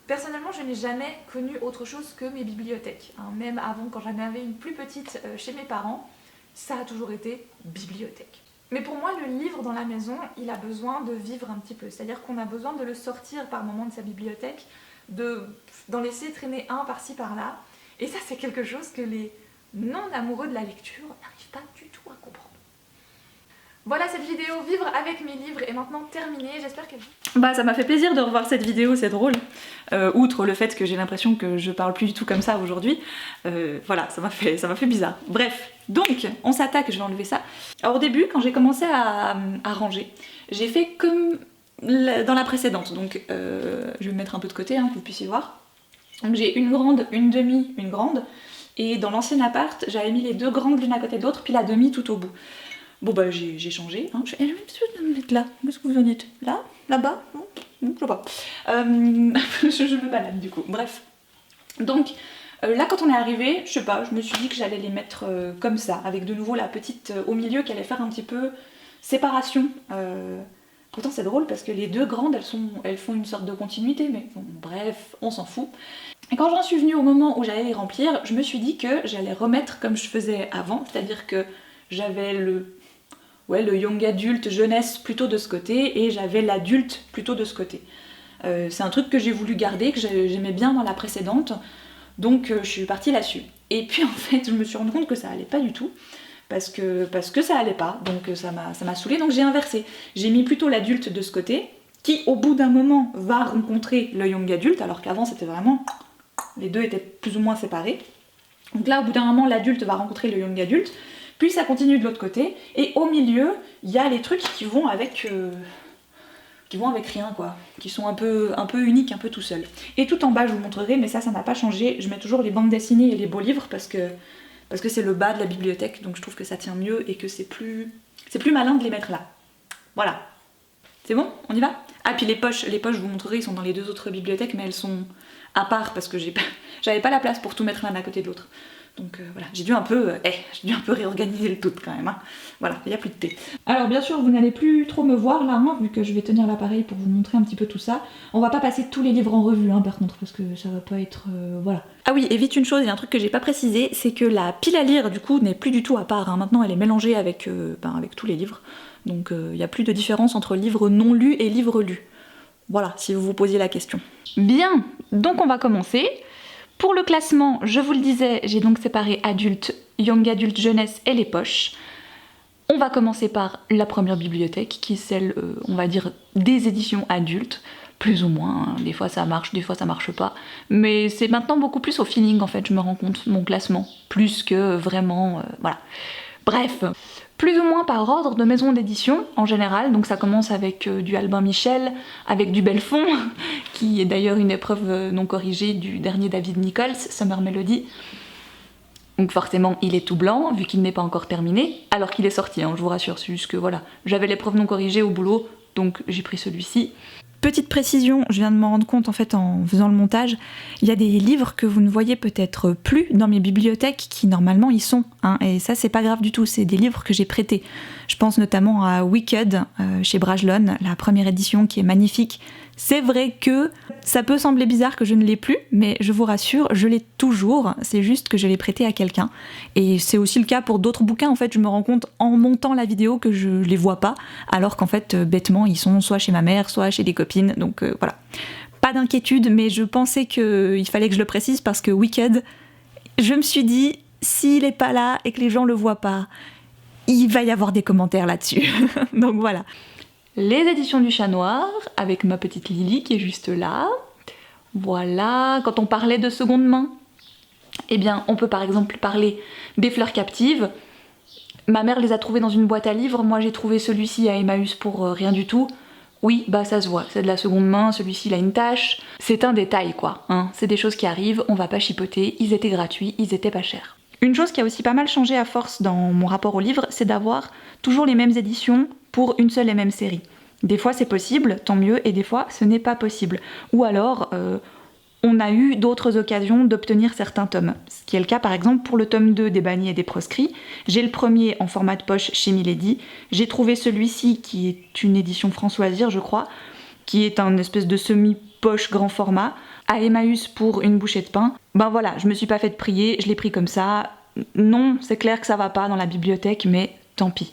Speaker 2: Personnellement, je n'ai jamais connu autre chose que mes bibliothèques. Même avant, quand j'en avais une plus petite chez mes parents, ça a toujours été bibliothèque. Mais pour moi, le livre dans la maison, il a besoin de vivre un petit peu. C'est-à-dire qu'on a besoin de le sortir par moment de sa bibliothèque, d'en laisser traîner un par-ci par-là. Et ça, c'est quelque chose que les non-amoureux de la lecture n'arrivent pas du tout à comprendre. Voilà, cette vidéo Vivre avec mes livres est maintenant terminée, j'espère qu'elle...
Speaker 1: Ça m'a fait plaisir de revoir cette vidéo, c'est drôle. Outre le fait que j'ai l'impression que je parle plus du tout comme ça aujourd'hui. Voilà, ça m'a fait bizarre. Bref, donc, on s'attaque, je vais enlever ça. Alors au début, quand j'ai commencé à ranger, j'ai fait comme dans la précédente. Donc, je vais me mettre un peu de côté, que vous puissiez voir. Donc j'ai une grande, une demi, une grande. Et dans l'ancien appart, j'avais mis les 2 grandes l'une à côté de l'autre, puis la demi tout au bout. Bon j'ai changé, je vais me mettre là, qu'est-ce que vous en dites? Là? Là-bas? Non, je sais pas. Je me balade du coup, bref. Donc là quand on est arrivé, je sais pas, je me suis dit que j'allais les mettre comme ça, avec de nouveau la petite au milieu qui allait faire un petit peu séparation. Pourtant c'est drôle parce que les 2 grandes elles font une sorte de continuité, mais bon, bref, on s'en fout. Et quand j'en suis venue au moment où j'allais les remplir, je me suis dit que j'allais remettre comme je faisais avant, c'est-à-dire que j'avais le young adulte, jeunesse plutôt de ce côté, et j'avais l'adulte plutôt de ce côté. C'est un truc que j'ai voulu garder, que j'aimais bien dans la précédente, donc je suis partie là-dessus. Et puis en fait, je me suis rendu compte que ça allait pas du tout, parce que ça allait pas, donc ça m'a saoulée, donc j'ai inversé. J'ai mis plutôt l'adulte de ce côté, qui au bout d'un moment va rencontrer le young adulte, alors qu'avant c'était vraiment... les deux étaient plus ou moins séparés. Donc là, au bout d'un moment, l'adulte va rencontrer le young adulte, puis ça continue de l'autre côté, et au milieu, il y a les trucs qui vont avec rien, quoi, qui sont un peu uniques, un peu tout seuls. Et tout en bas, je vous montrerai, mais ça n'a pas changé, je mets toujours les bandes dessinées et les beaux livres, parce que c'est le bas de la bibliothèque, donc je trouve que ça tient mieux, et que c'est plus malin de les mettre là. Voilà. C'est bon? On y va? Ah, puis les poches, je vous montrerai, ils sont dans les deux autres bibliothèques, mais elles sont à part, parce que j'avais pas la place pour tout mettre l'un à côté de l'autre. Donc voilà, j'ai dû un peu réorganiser le tout quand même. Hein. Voilà, il n'y a plus de thé. Alors bien sûr, vous n'allez plus trop me voir là, hein, vu que je vais tenir l'appareil pour vous montrer un petit peu tout ça. On va pas passer tous les livres en revue, hein, par contre, parce que ça va pas être... voilà. Ah oui, et vite une chose, il y a un truc que j'ai pas précisé, c'est que la pile à lire, du coup, n'est plus du tout à part. Hein. Maintenant, elle est mélangée avec tous les livres. Donc il n'y a plus de différence entre livres non lus et livres lus. Voilà, si vous vous posiez la question. Bien, donc on va commencer. Pour le classement, je vous le disais, j'ai donc séparé adulte, young adulte, jeunesse et les poches. On va commencer par la première bibliothèque, qui est celle, on va dire, des éditions adultes, plus ou moins, hein. Des fois ça marche, des fois ça marche pas. Mais c'est maintenant beaucoup plus au feeling, en fait, je me rends compte, mon classement, plus que vraiment, voilà. Bref, plus ou moins par ordre de maison d'édition en général, donc ça commence avec du Albin Michel, avec du Belfond, qui est d'ailleurs une épreuve non corrigée du dernier David Nichols, Summer Melody. Donc forcément il est tout blanc, vu qu'il n'est pas encore terminé, alors qu'il est sorti, hein, je vous rassure, c'est juste que voilà, j'avais l'épreuve non corrigée au boulot, donc j'ai pris celui-ci. Petite précision, je viens de m'en rendre compte en fait en faisant le montage, il y a des livres que vous ne voyez peut-être plus dans mes bibliothèques qui normalement y sont, hein, et ça c'est pas grave du tout, c'est des livres que j'ai prêtés. Je pense notamment à Wicked chez Brajlon, la première édition qui est magnifique. C'est vrai que ça peut sembler bizarre que je ne l'ai plus, mais je vous rassure, je l'ai toujours, c'est juste que je l'ai prêté à quelqu'un. Et c'est aussi le cas pour d'autres bouquins, en fait, je me rends compte en montant la vidéo que je les vois pas, alors qu'en fait, bêtement, ils sont soit chez ma mère, soit chez des copines, donc voilà. Pas d'inquiétude, mais je pensais qu'il fallait que je le précise parce que Wicked, je me suis dit, s'il est pas là et que les gens le voient pas, il va y avoir des commentaires là-dessus. Donc voilà. Les éditions du Chat Noir, avec ma petite Lily qui est juste là. Voilà, quand on parlait de seconde main, eh bien on peut par exemple parler des Fleurs captives. Ma mère les a trouvées dans une boîte à livres, moi j'ai trouvé celui-ci à Emmaüs pour rien du tout. Oui, bah ça se voit, c'est de la seconde main, celui-ci il a une tache. C'est un détail quoi, hein. C'est des choses qui arrivent, on va pas chipoter, ils étaient gratuits, ils étaient pas chers. Une chose qui a aussi pas mal changé à force dans mon rapport au livre, c'est d'avoir toujours les mêmes éditions pour une seule et même série. Des fois c'est possible, tant mieux, et des fois ce n'est pas possible. Ou alors on a eu d'autres occasions d'obtenir certains tomes. Ce qui est le cas par exemple pour le tome 2 des bannis et des proscrits. J'ai le premier en format de poche chez Milady. J'ai trouvé celui-ci qui est une édition Françoisir je crois, qui est un espèce de semi-poche grand format, à Emmaüs pour une bouchée de pain. Ben voilà, je me suis pas fait prier, je l'ai pris comme ça. Non, c'est clair que ça va pas dans la bibliothèque, mais tant pis.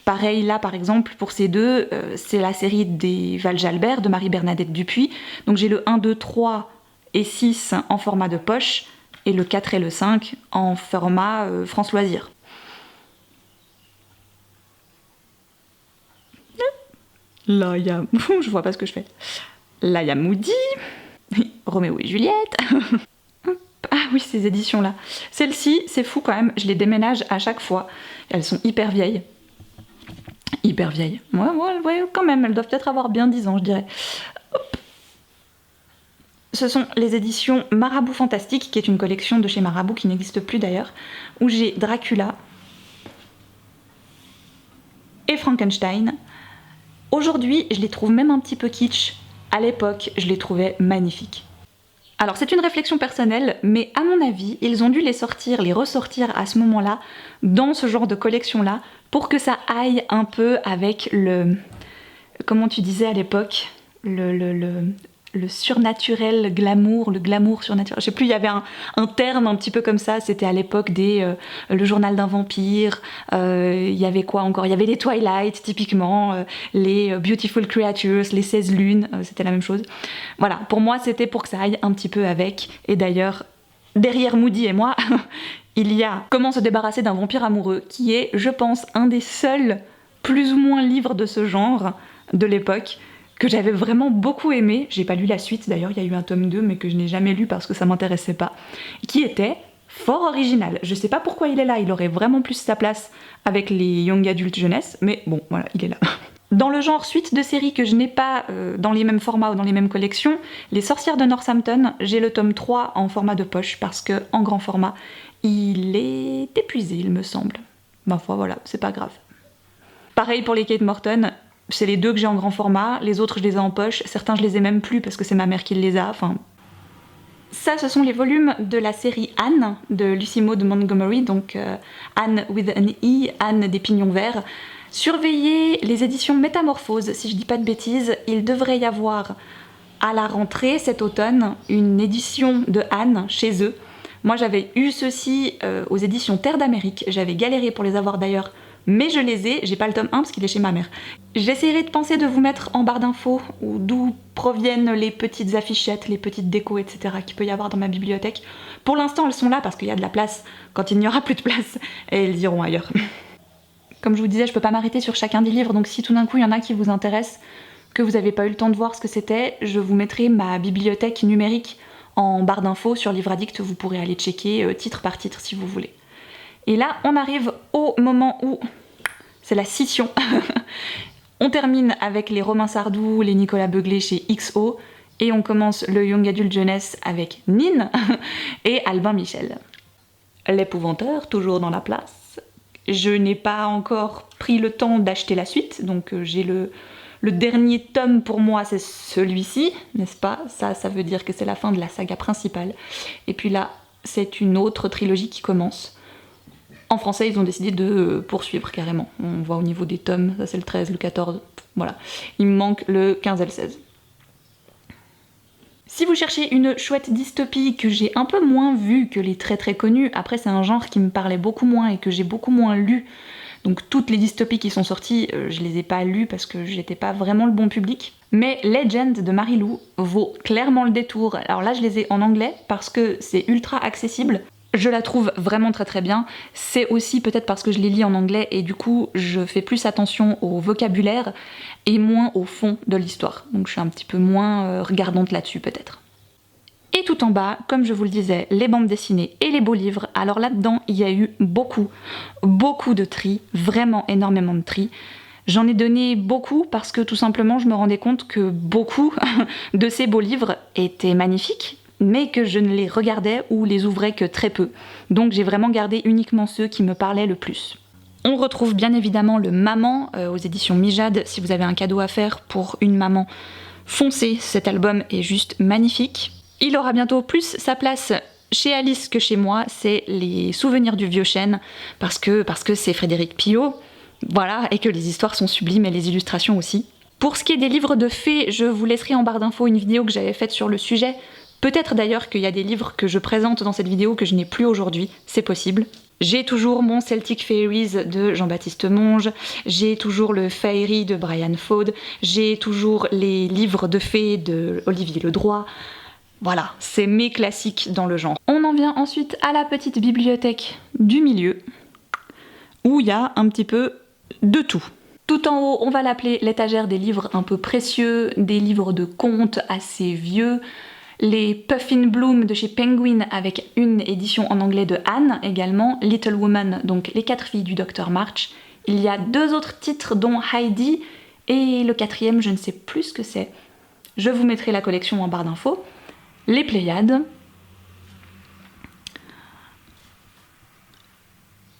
Speaker 1: Pareil là par exemple pour ces deux, c'est la série des Val-Jalbert de Marie-Bernadette Dupuis. Donc j'ai le 1, 2, 3 et 6 en format de poche et le 4 et le 5 en format France-Loisirs. Là il y a... je vois pas ce que je fais. Là il y a Moody, Roméo et Juliette. Ah oui, ces éditions-là. Celles-ci, c'est fou quand même, je les déménage à chaque fois. Elles sont hyper vieilles. Hyper vieilles. Ouais, quand même, elles doivent peut-être avoir bien 10 ans, je dirais. Hop. Ce sont les éditions Marabout Fantastique, qui est une collection de chez Marabout, qui n'existe plus d'ailleurs, où j'ai Dracula et Frankenstein. Aujourd'hui, je les trouve même un petit peu kitsch. À l'époque, je les trouvais magnifiques. Alors c'est une réflexion personnelle, mais à mon avis, ils ont dû les ressortir à ce moment-là, dans ce genre de collection-là, pour que ça aille un peu avec le... Comment tu disais à l'époque le surnaturel glamour, le glamour surnaturel. Je sais plus, il y avait un terme un petit peu comme ça, c'était à l'époque le journal d'un vampire, il y avait quoi encore? Il y avait les Twilight, typiquement, les Beautiful Creatures, les 16 lunes, c'était la même chose. Voilà, pour moi c'était pour que ça aille un petit peu avec, et d'ailleurs, derrière Moody et moi, il y a Comment se débarrasser d'un vampire amoureux, qui est, je pense, un des seuls plus ou moins livres de ce genre de l'époque, que j'avais vraiment beaucoup aimé. J'ai pas lu la suite d'ailleurs, il y a eu un tome 2 mais que je n'ai jamais lu parce que ça m'intéressait pas, qui était fort original. Je sais pas pourquoi il est là, il aurait vraiment plus sa place avec les young adultes jeunesse, mais bon voilà, il est là. Dans le genre suite de séries que je n'ai pas dans les mêmes formats ou dans les mêmes collections, Les Sorcières de Northampton, j'ai le tome 3 en format de poche parce que en grand format, il est épuisé il me semble. Ma foi voilà, c'est pas grave. Pareil pour les Kate Morton, c'est les 2 que j'ai en grand format, les autres je les ai en poche, certains je les ai même plus parce que c'est ma mère qui les a, enfin... Ça, ce sont les volumes de la série Anne, de Lucy Maud Montgomery, donc Anne with an E, Anne des pignons verts. Surveillez les éditions Métamorphose, si je dis pas de bêtises, il devrait y avoir à la rentrée cet automne une édition de Anne chez eux. Moi j'avais eu ceux-ci aux éditions Terre d'Amérique, j'avais galéré pour les avoir d'ailleurs, mais je les ai, j'ai pas le tome 1 parce qu'il est chez ma mère. J'essaierai de penser de vous mettre en barre d'infos d'où proviennent les petites affichettes, les petites décos, etc. qu'il peut y avoir dans ma bibliothèque. Pour l'instant elles sont là parce qu'il y a de la place, quand il n'y aura plus de place, et elles iront ailleurs. Comme je vous disais, je peux pas m'arrêter sur chacun des livres, donc si tout d'un coup il y en a qui vous intéressent, que vous n'avez pas eu le temps de voir ce que c'était, je vous mettrai ma bibliothèque numérique en barre d'infos sur Livre Addict, vous pourrez aller checker titre par titre si vous voulez. Et là, on arrive au moment où c'est la scission. On termine avec les Romain Sardou, les Nicolas Beuglé chez XO, et on commence le Young Adult Jeunesse avec Nin et Albin Michel. L'épouvanteur, toujours dans la place. Je n'ai pas encore pris le temps d'acheter la suite, donc j'ai le dernier tome pour moi, c'est celui-ci, n'est-ce pas? Ça veut dire que c'est la fin de la saga principale. Et puis là, c'est une autre trilogie qui commence. En français, ils ont décidé de poursuivre carrément. On voit au niveau des tomes, ça c'est le 13, le 14, voilà. Il me manque le 15 et le 16. Si vous cherchez une chouette dystopie que j'ai un peu moins vue que les très très connues, après c'est un genre qui me parlait beaucoup moins et que j'ai beaucoup moins lu, donc toutes les dystopies qui sont sorties, je les ai pas lues parce que j'étais pas vraiment le bon public. Mais Legend de Marie-Lou vaut clairement le détour. Alors là je les ai en anglais parce que c'est ultra accessible. Je la trouve vraiment très très bien. C'est aussi peut-être parce que je les lis en anglais et du coup je fais plus attention au vocabulaire et moins au fond de l'histoire. Donc je suis un petit peu moins regardante là-dessus peut-être. Et tout en bas, comme je vous le disais, les bandes dessinées et les beaux livres. Alors là-dedans, il y a eu beaucoup de tri, vraiment énormément de tri. J'en ai donné beaucoup parce que tout simplement je me rendais compte que beaucoup de ces beaux livres étaient magnifiques, mais que je ne les regardais ou les ouvrais que très peu. Donc j'ai vraiment gardé uniquement ceux qui me parlaient le plus. On retrouve bien évidemment le Maman aux éditions Mijade. Si vous avez un cadeau à faire pour une maman, foncez, cet album est juste magnifique. Il aura bientôt plus sa place chez Alice que chez moi, c'est les souvenirs du vieux chêne, parce que c'est Frédéric Pillot, voilà, et que les histoires sont sublimes et les illustrations aussi. Pour ce qui est des livres de fées, je vous laisserai en barre d'infos une vidéo que j'avais faite sur le sujet. Peut-être d'ailleurs qu'il y a des livres que je présente dans cette vidéo que je n'ai plus aujourd'hui, c'est possible. J'ai toujours mon Celtic Fairies de Jean-Baptiste Monge, j'ai toujours le Fairy de Brian Faude, j'ai toujours les livres de fées de Olivier Ledroit. Voilà, c'est mes classiques dans le genre. On en vient ensuite à la petite bibliothèque du milieu, où il y a un petit peu de tout. Tout en haut, on va l'appeler l'étagère des livres un peu précieux, des livres de contes assez vieux, les Puffin Bloom de chez Penguin avec une édition en anglais de Anne également, Little Woman, donc les 4 filles du Dr March. Il y a 2 autres titres dont Heidi et le 4e, je ne sais plus ce que c'est. Je vous mettrai la collection en barre d'infos. Les Pléiades.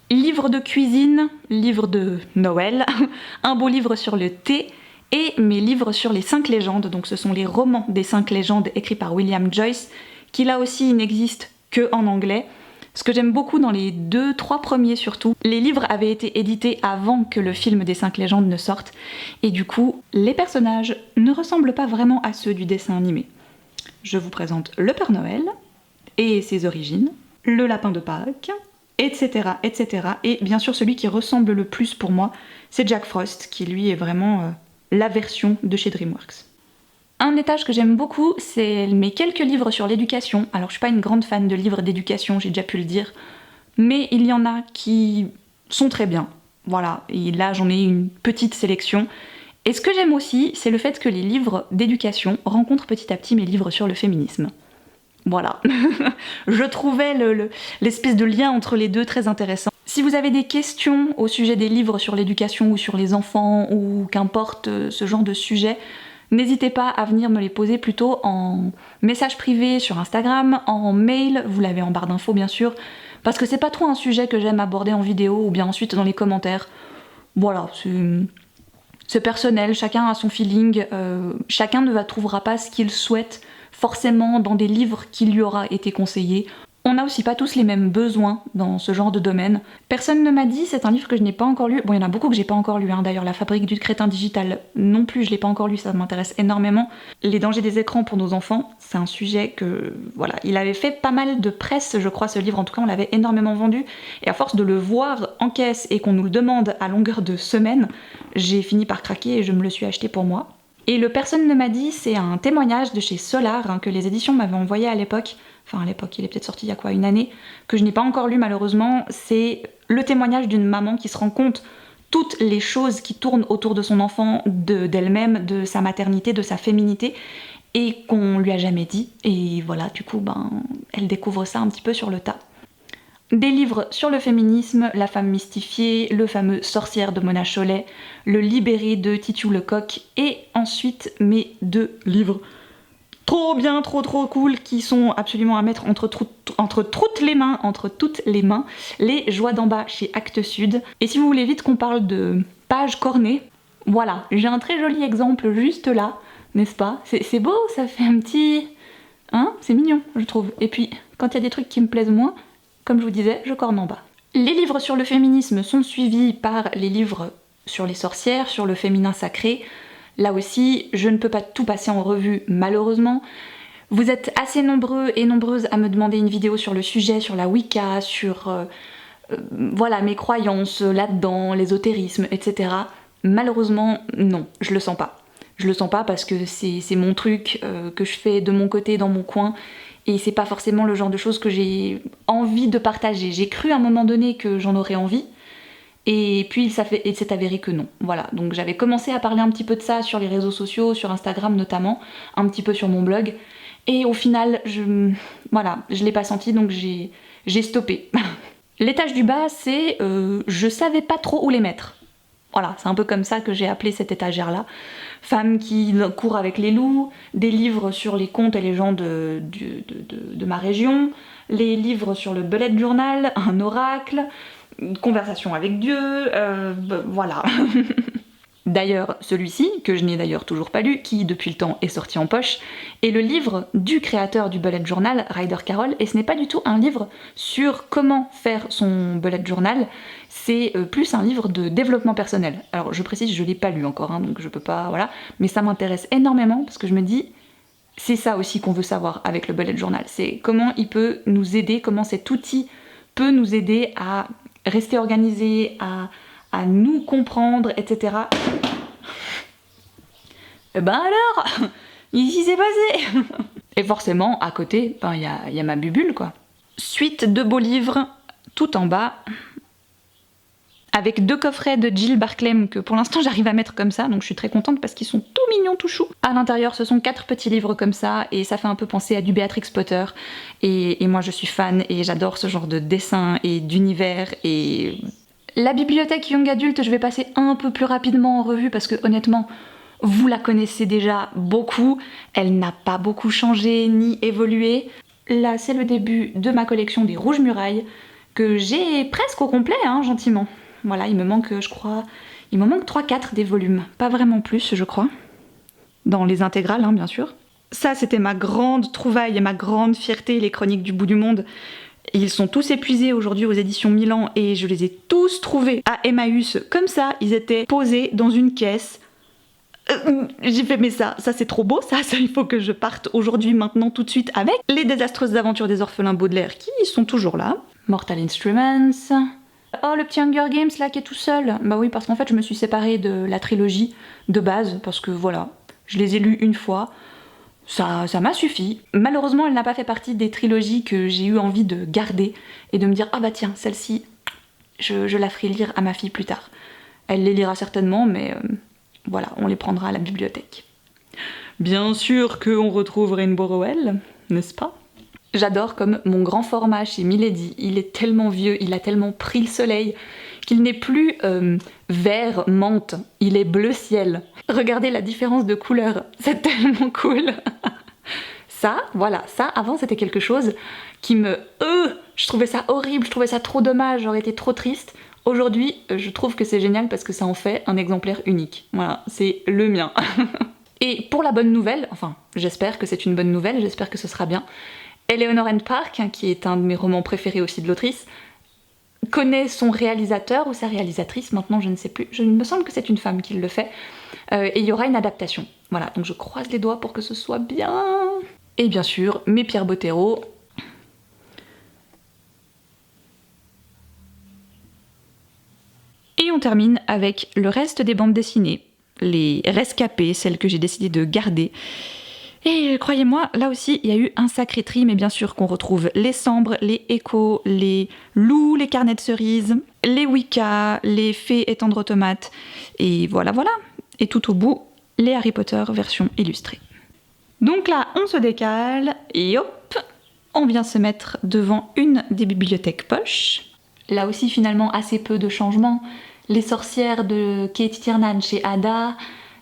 Speaker 1: Livre de cuisine, livre de Noël, un beau livre sur le thé, et mes livres sur les 5 légendes, donc ce sont les romans des 5 légendes écrits par William Joyce, qui là aussi n'existent que en anglais. Ce que j'aime beaucoup dans les 2-3 premiers surtout, les livres avaient été édités avant que le film des 5 légendes ne sorte, et du coup, les personnages ne ressemblent pas vraiment à ceux du dessin animé. je vous présente le Père Noël et ses origines, le lapin de Pâques, etc., etc. Et bien sûr, celui qui ressemble le plus pour moi, c'est Jack Frost, qui lui est vraiment la version de chez DreamWorks. Un étage que j'aime beaucoup, c'est mes quelques livres sur l'éducation. Alors, je suis pas une grande fan de livres d'éducation, j'ai déjà pu le dire, mais il y en a qui sont très bien. Voilà, et là, j'en ai une petite sélection. Et ce que j'aime aussi, c'est le fait que les livres d'éducation rencontrent petit à petit mes livres sur le féminisme. Voilà, je trouvais l'espèce de lien entre les deux très intéressant. Si vous avez des questions au sujet des livres sur l'éducation ou sur les enfants ou qu'importe ce genre de sujet, n'hésitez pas à venir me les poser plutôt en message privé sur Instagram, en mail, vous l'avez en barre d'infos bien sûr, parce que c'est pas trop un sujet que j'aime aborder en vidéo ou bien ensuite dans les commentaires. Voilà, c'est personnel, chacun a son feeling, chacun ne trouvera pas ce qu'il souhaite forcément dans des livres qui lui aura été conseillés. On n'a aussi pas tous les mêmes besoins dans ce genre de domaine. Personne ne m'a dit, c'est un livre que je n'ai pas encore lu. Bon, il y en a beaucoup que j'ai pas encore lu, hein. D'ailleurs, La fabrique du crétin digital non plus, je l'ai pas encore lu, ça m'intéresse énormément. Les dangers des écrans pour nos enfants, c'est un sujet que... Voilà, il avait fait pas mal de presse, je crois, ce livre, en tout cas, on l'avait énormément vendu. Et à force de le voir en caisse et qu'on nous le demande à longueur de semaine, j'ai fini par craquer et je me le suis acheté pour moi. Et le Personne ne m'a dit, c'est un témoignage de chez Solar, hein, que les éditions m'avaient envoyé à l'époque. Enfin à l'époque, il est peut-être sorti il y a quoi, une année, que je n'ai pas encore lu malheureusement. C'est le témoignage d'une maman qui se rend compte toutes les choses qui tournent autour de son enfant, d'elle-même, de sa maternité, de sa féminité, et qu'on lui a jamais dit. Et voilà, du coup, elle découvre ça un petit peu sur le tas. Des livres sur le féminisme, La femme mystifiée, le fameux Sorcière de Mona Chollet, Le Libéré de Titiou Lecoq, et ensuite mes 2 livres trop bien, trop cool, qui sont absolument à mettre entre toutes les mains, Les Joies d'en bas chez Actes Sud. Et si vous voulez vite qu'on parle de pages cornées, voilà, j'ai un très joli exemple juste là, n'est-ce pas? C'est beau, ça fait un petit... Hein? C'est mignon, je trouve. Et puis, quand il y a des trucs qui me plaisent moins, comme je vous disais, je corne en bas. Les livres sur le féminisme sont suivis par les livres sur les sorcières, sur le féminin sacré. Là aussi, je ne peux pas tout passer en revue, malheureusement. Vous êtes assez nombreux et nombreuses à me demander une vidéo sur le sujet, sur la Wicca, sur voilà, mes croyances là-dedans, l'ésotérisme, etc. Malheureusement, non, je le sens pas. Je le sens pas parce que c'est mon truc que je fais de mon côté, dans mon coin, et c'est pas forcément le genre de choses que j'ai envie de partager. J'ai cru à un moment donné que j'en aurais envie, et puis il s'est avéré que non. Voilà, donc j'avais commencé à parler un petit peu de ça sur les réseaux sociaux, sur Instagram notamment, un petit peu sur mon blog, et au final, je l'ai pas senti, donc j'ai stoppé. L'étage du bas, c'est je savais pas trop où les mettre. Voilà, c'est un peu comme ça que j'ai appelé cette étagère-là. Femme qui court avec les loups, des livres sur les contes et légendes de ma région, les livres sur le bullet journal, un oracle, une conversation avec Dieu, voilà. D'ailleurs, celui-ci, que je n'ai d'ailleurs toujours pas lu, qui depuis le temps est sorti en poche, est le livre du créateur du bullet journal, Ryder Carroll, et ce n'est pas du tout un livre sur comment faire son bullet journal, c'est plus un livre de développement personnel. Alors je précise, je l'ai pas lu encore, hein, donc je peux pas, voilà, mais ça m'intéresse énormément parce que je me dis, c'est ça aussi qu'on veut savoir avec le bullet journal, c'est comment il peut nous aider, comment cet outil peut nous aider à rester organisé, à nous comprendre, etc. Et ben alors, qu'est-ce qui s'est passé? Et forcément, à côté, y a ma bubule, quoi. Suite de beaux livres, tout en bas, avec 2 coffrets de Jill Barclay que pour l'instant j'arrive à mettre comme ça, donc je suis très contente parce qu'ils sont tout mignons, tout choux. À l'intérieur, ce sont 4 petits livres comme ça, et ça fait un peu penser à du Béatrix Potter, et moi je suis fan, et j'adore ce genre de dessin et d'univers, et... La bibliothèque Young Adult, je vais passer un peu plus rapidement en revue parce que honnêtement, vous la connaissez déjà beaucoup, elle n'a pas beaucoup changé ni évolué. Là, c'est le début de ma collection des Rouges Murailles, que j'ai presque au complet, hein, gentiment. Voilà, il me manque, je crois, 3-4 des volumes, pas vraiment plus, je crois. Dans les intégrales, hein, bien sûr. Ça, c'était ma grande trouvaille et ma grande fierté, les Chroniques du bout du monde. Ils sont tous épuisés aujourd'hui aux éditions Milan et je les ai tous trouvés à Emmaüs comme ça, ils étaient posés dans une caisse. J'ai fait mais ça c'est trop beau, ça il faut que je parte aujourd'hui, maintenant, tout de suite avec les désastreuses aventures des orphelins Baudelaire qui sont toujours là. Mortal Instruments. Oh, le petit Hunger Games là qui est tout seul. Bah oui, parce qu'en fait je me suis séparée de la trilogie de base, parce que voilà, je les ai lus une fois, ça m'a suffi. Malheureusement elle n'a pas fait partie des trilogies que j'ai eu envie de garder et de me dire ah bah tiens, celle-ci, je la ferai lire à ma fille plus tard. Elle les lira certainement, mais voilà, on les prendra à la bibliothèque. Bien sûr qu'on retrouve Rainbow Rowell, n'est-ce pas? J'adore comme mon grand format chez Milady, il est tellement vieux, il a tellement pris le soleil, qu'il n'est plus vert menthe, il est bleu ciel. Regardez la différence de couleur, c'est tellement cool. Ça, voilà, ça avant c'était quelque chose qui me... je trouvais ça horrible, je trouvais ça trop dommage, j'aurais été trop triste. Aujourd'hui, je trouve que c'est génial parce que ça en fait un exemplaire unique. Voilà, c'est le mien. Et pour la bonne nouvelle, enfin, j'espère que c'est une bonne nouvelle, j'espère que ce sera bien, Eleanor and Park, qui est un de mes romans préférés aussi de l'autrice, connaît son réalisateur ou sa réalisatrice, maintenant je ne sais plus, il me semble que c'est une femme qui le fait, et il y aura une adaptation. Voilà, donc je croise les doigts pour que ce soit bien. Et bien sûr, mes Pierre Bottero. Et on termine avec le reste des bandes dessinées, les rescapées, celles que j'ai décidé de garder. Et croyez-moi, là aussi, il y a eu un sacré tri, mais bien sûr qu'on retrouve les Sambres, les Échos, les Loups, les Carnets de cerises, les Wicca, les Fées et Tendre Tomates, et voilà. Et tout au bout, les Harry Potter version illustrée. Donc là, on se décale, et hop, on vient se mettre devant une des bibliothèques poches. Là aussi, finalement, assez peu de changements. Les sorcières de Katie Tiernan chez Ada,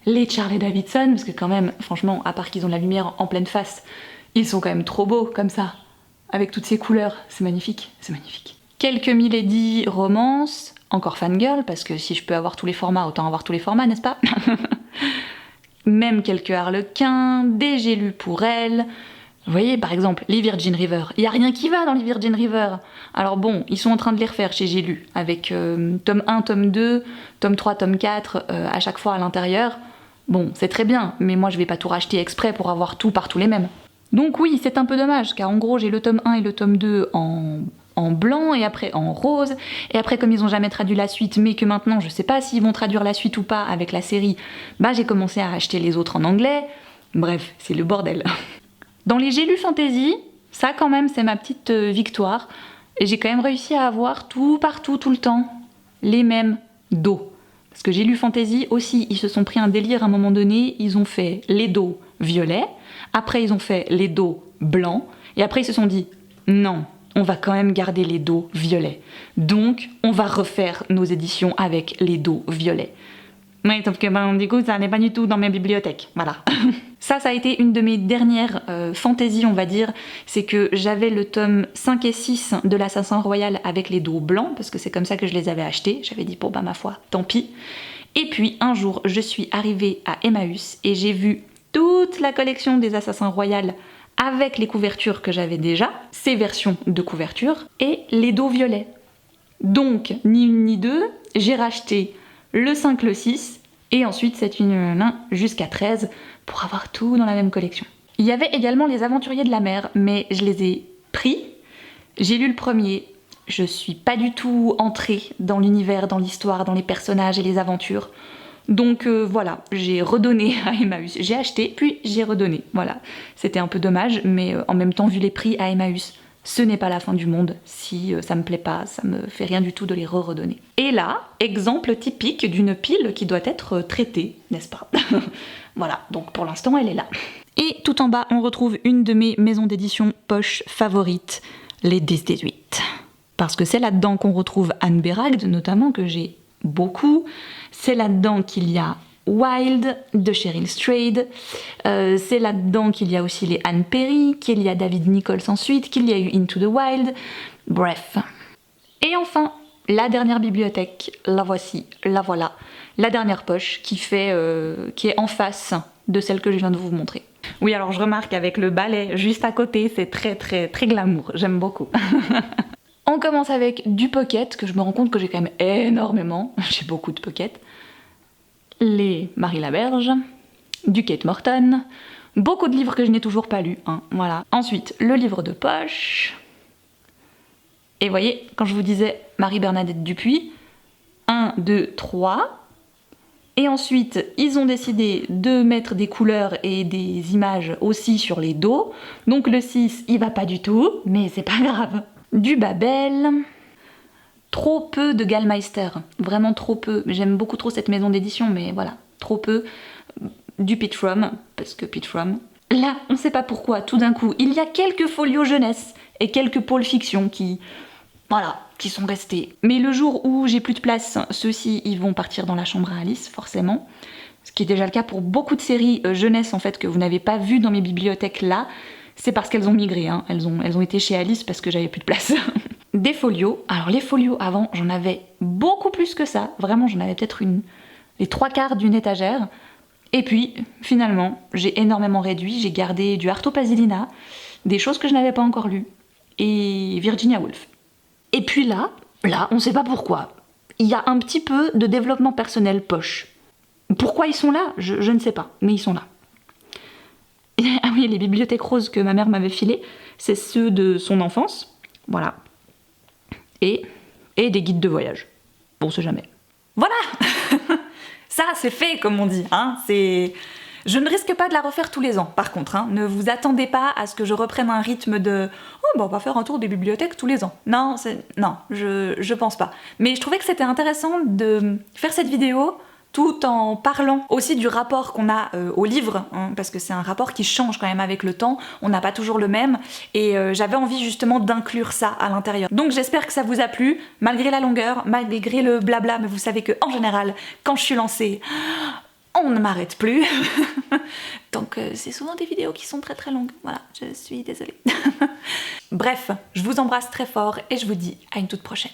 Speaker 1: les Charlie Davidson, parce que quand même, franchement, à part qu'ils ont la lumière en pleine face, ils sont quand même trop beaux, comme ça, avec toutes ces couleurs, c'est magnifique, c'est magnifique. Quelques Milady romances, encore fangirl, parce que si je peux avoir tous les formats, autant avoir tous les formats, n'est-ce pas? Même quelques Harlequins, des J'ai lu pour elle. Vous voyez, par exemple, les Virgin River. Il n'y a rien qui va dans les Virgin River. Alors bon, ils sont en train de les refaire chez J'ai lu, avec tome 1, tome 2, tome 3, tome 4, à chaque fois à l'intérieur. Bon, c'est très bien, mais moi je vais pas tout racheter exprès pour avoir tout partout les mêmes. Donc oui, c'est un peu dommage, car en gros j'ai le tome 1 et le tome 2 en blanc, et après en rose, et après comme ils ont jamais traduit la suite, mais que maintenant je sais pas s'ils vont traduire la suite ou pas avec la série, bah j'ai commencé à acheter les autres en anglais. Bref, c'est le bordel. Dans les J'ai lu Fantasy, ça quand même c'est ma petite victoire, et j'ai quand même réussi à avoir tout partout, tout le temps, les mêmes dos. Parce que J'ai lu Fantasy aussi, ils se sont pris un délire à un moment donné, ils ont fait les dos violets, après ils ont fait les dos blancs, et après ils se sont dit non, on va quand même garder les dos violets. Donc on va refaire nos éditions avec les dos violets. Oui, sauf que du coup ça n'est pas du tout dans mes bibliothèques, voilà. Ça a été une de mes dernières fantaisies, on va dire, c'est que j'avais le tome 5 et 6 de l'Assassin Royal avec les dos blancs, parce que c'est comme ça que je les avais achetés, j'avais dit bon bah ma foi, tant pis. Et puis un jour, je suis arrivée à Emmaüs et j'ai vu toute la collection des Assassins Royal avec les couvertures que j'avais déjà, ces versions de couverture, et les dos violets. Donc, ni une ni deux, j'ai racheté le 5, le 6, et ensuite cette une jusqu'à 13 pour avoir tout dans la même collection. Il y avait également les Aventuriers de la mer, mais je les ai pris. J'ai lu le premier, je suis pas du tout entrée dans l'univers, dans l'histoire, dans les personnages et les aventures. Donc voilà, j'ai redonné à Emmaüs. J'ai acheté, puis j'ai redonné. Voilà, c'était un peu dommage, mais en même temps, vu les prix à Emmaüs, ce n'est pas la fin du monde. Si ça me plaît pas, ça me fait rien du tout de les redonner. Et là, exemple typique d'une pile qui doit être traitée, n'est-ce pas? Voilà, donc pour l'instant, elle est là. Et tout en bas, on retrouve une de mes maisons d'édition poche favorites, les 10-18. Parce que c'est là-dedans qu'on retrouve Anne Beragde, notamment, que j'ai beaucoup. C'est là-dedans qu'il y a Wild de Cheryl Strayed, c'est là-dedans qu'il y a aussi les Anne Perry, qu'il y a David Nichols ensuite, qu'il y a eu Into the Wild, bref. Et enfin, la dernière bibliothèque, la voici, la voilà, la dernière poche qui est en face de celle que je viens de vous montrer. Oui, alors je remarque avec le balai juste à côté, c'est très très très glamour, j'aime beaucoup. On commence avec du pocket, que je me rends compte que j'ai quand même énormément, j'ai beaucoup de pocket. Les Marie Laberge, du Kate Morton, beaucoup de livres que je n'ai toujours pas lus, hein, voilà. Ensuite, le livre de poche. Et vous voyez, quand je vous disais Marie-Bernadette Dupuis, 1, 2, 3. Et ensuite, ils ont décidé de mettre des couleurs et des images aussi sur les dos. Donc le 6, il va pas du tout, mais c'est pas grave. Du Babel. Trop peu de Gallmeister, vraiment trop peu. J'aime beaucoup trop cette maison d'édition, mais voilà, trop peu. Du Peatrum, parce que Peatrum. Là, on sait pas pourquoi, tout d'un coup, il y a quelques folios jeunesse et quelques pôles fiction qui... Voilà, qui sont restés. Mais le jour où j'ai plus de place, ceux-ci, ils vont partir dans la chambre à Alice, forcément. Ce qui est déjà le cas pour beaucoup de séries jeunesse, en fait, que vous n'avez pas vues dans mes bibliothèques là. C'est parce qu'elles ont migré, hein. Elles ont été chez Alice parce que j'avais plus de place. Des folios. Alors les folios, avant, j'en avais beaucoup plus que ça. Vraiment, j'en avais peut-être les 3/4 d'une étagère. Et puis, finalement, j'ai énormément réduit. J'ai gardé du Arto Pasilina, des choses que je n'avais pas encore lues, et Virginia Woolf. Et puis là, on sait pas pourquoi, il y a un petit peu de développement personnel poche. Pourquoi ils sont là, je ne sais pas, mais ils sont là. Et, ah oui, les bibliothèques roses que ma mère m'avait filées, c'est ceux de son enfance, voilà. Et des guides de voyage. Bon, on sait jamais. Voilà. Ça, c'est fait, comme on dit, hein, c'est... Je ne risque pas de la refaire tous les ans, par contre, hein. Ne vous attendez pas à ce que je reprenne un rythme de « Oh, bah, on va faire un tour des bibliothèques tous les ans ». Non, je pense pas. Mais je trouvais que c'était intéressant de faire cette vidéo tout en parlant aussi du rapport qu'on a au livre, hein, parce que c'est un rapport qui change quand même avec le temps, on n'a pas toujours le même, et j'avais envie justement d'inclure ça à l'intérieur. Donc j'espère que ça vous a plu, malgré la longueur, malgré le blabla, mais vous savez que en général, quand je suis lancée, on ne m'arrête plus. Donc c'est souvent des vidéos qui sont très très longues. Voilà, je suis désolée. Bref, je vous embrasse très fort et je vous dis à une toute prochaine.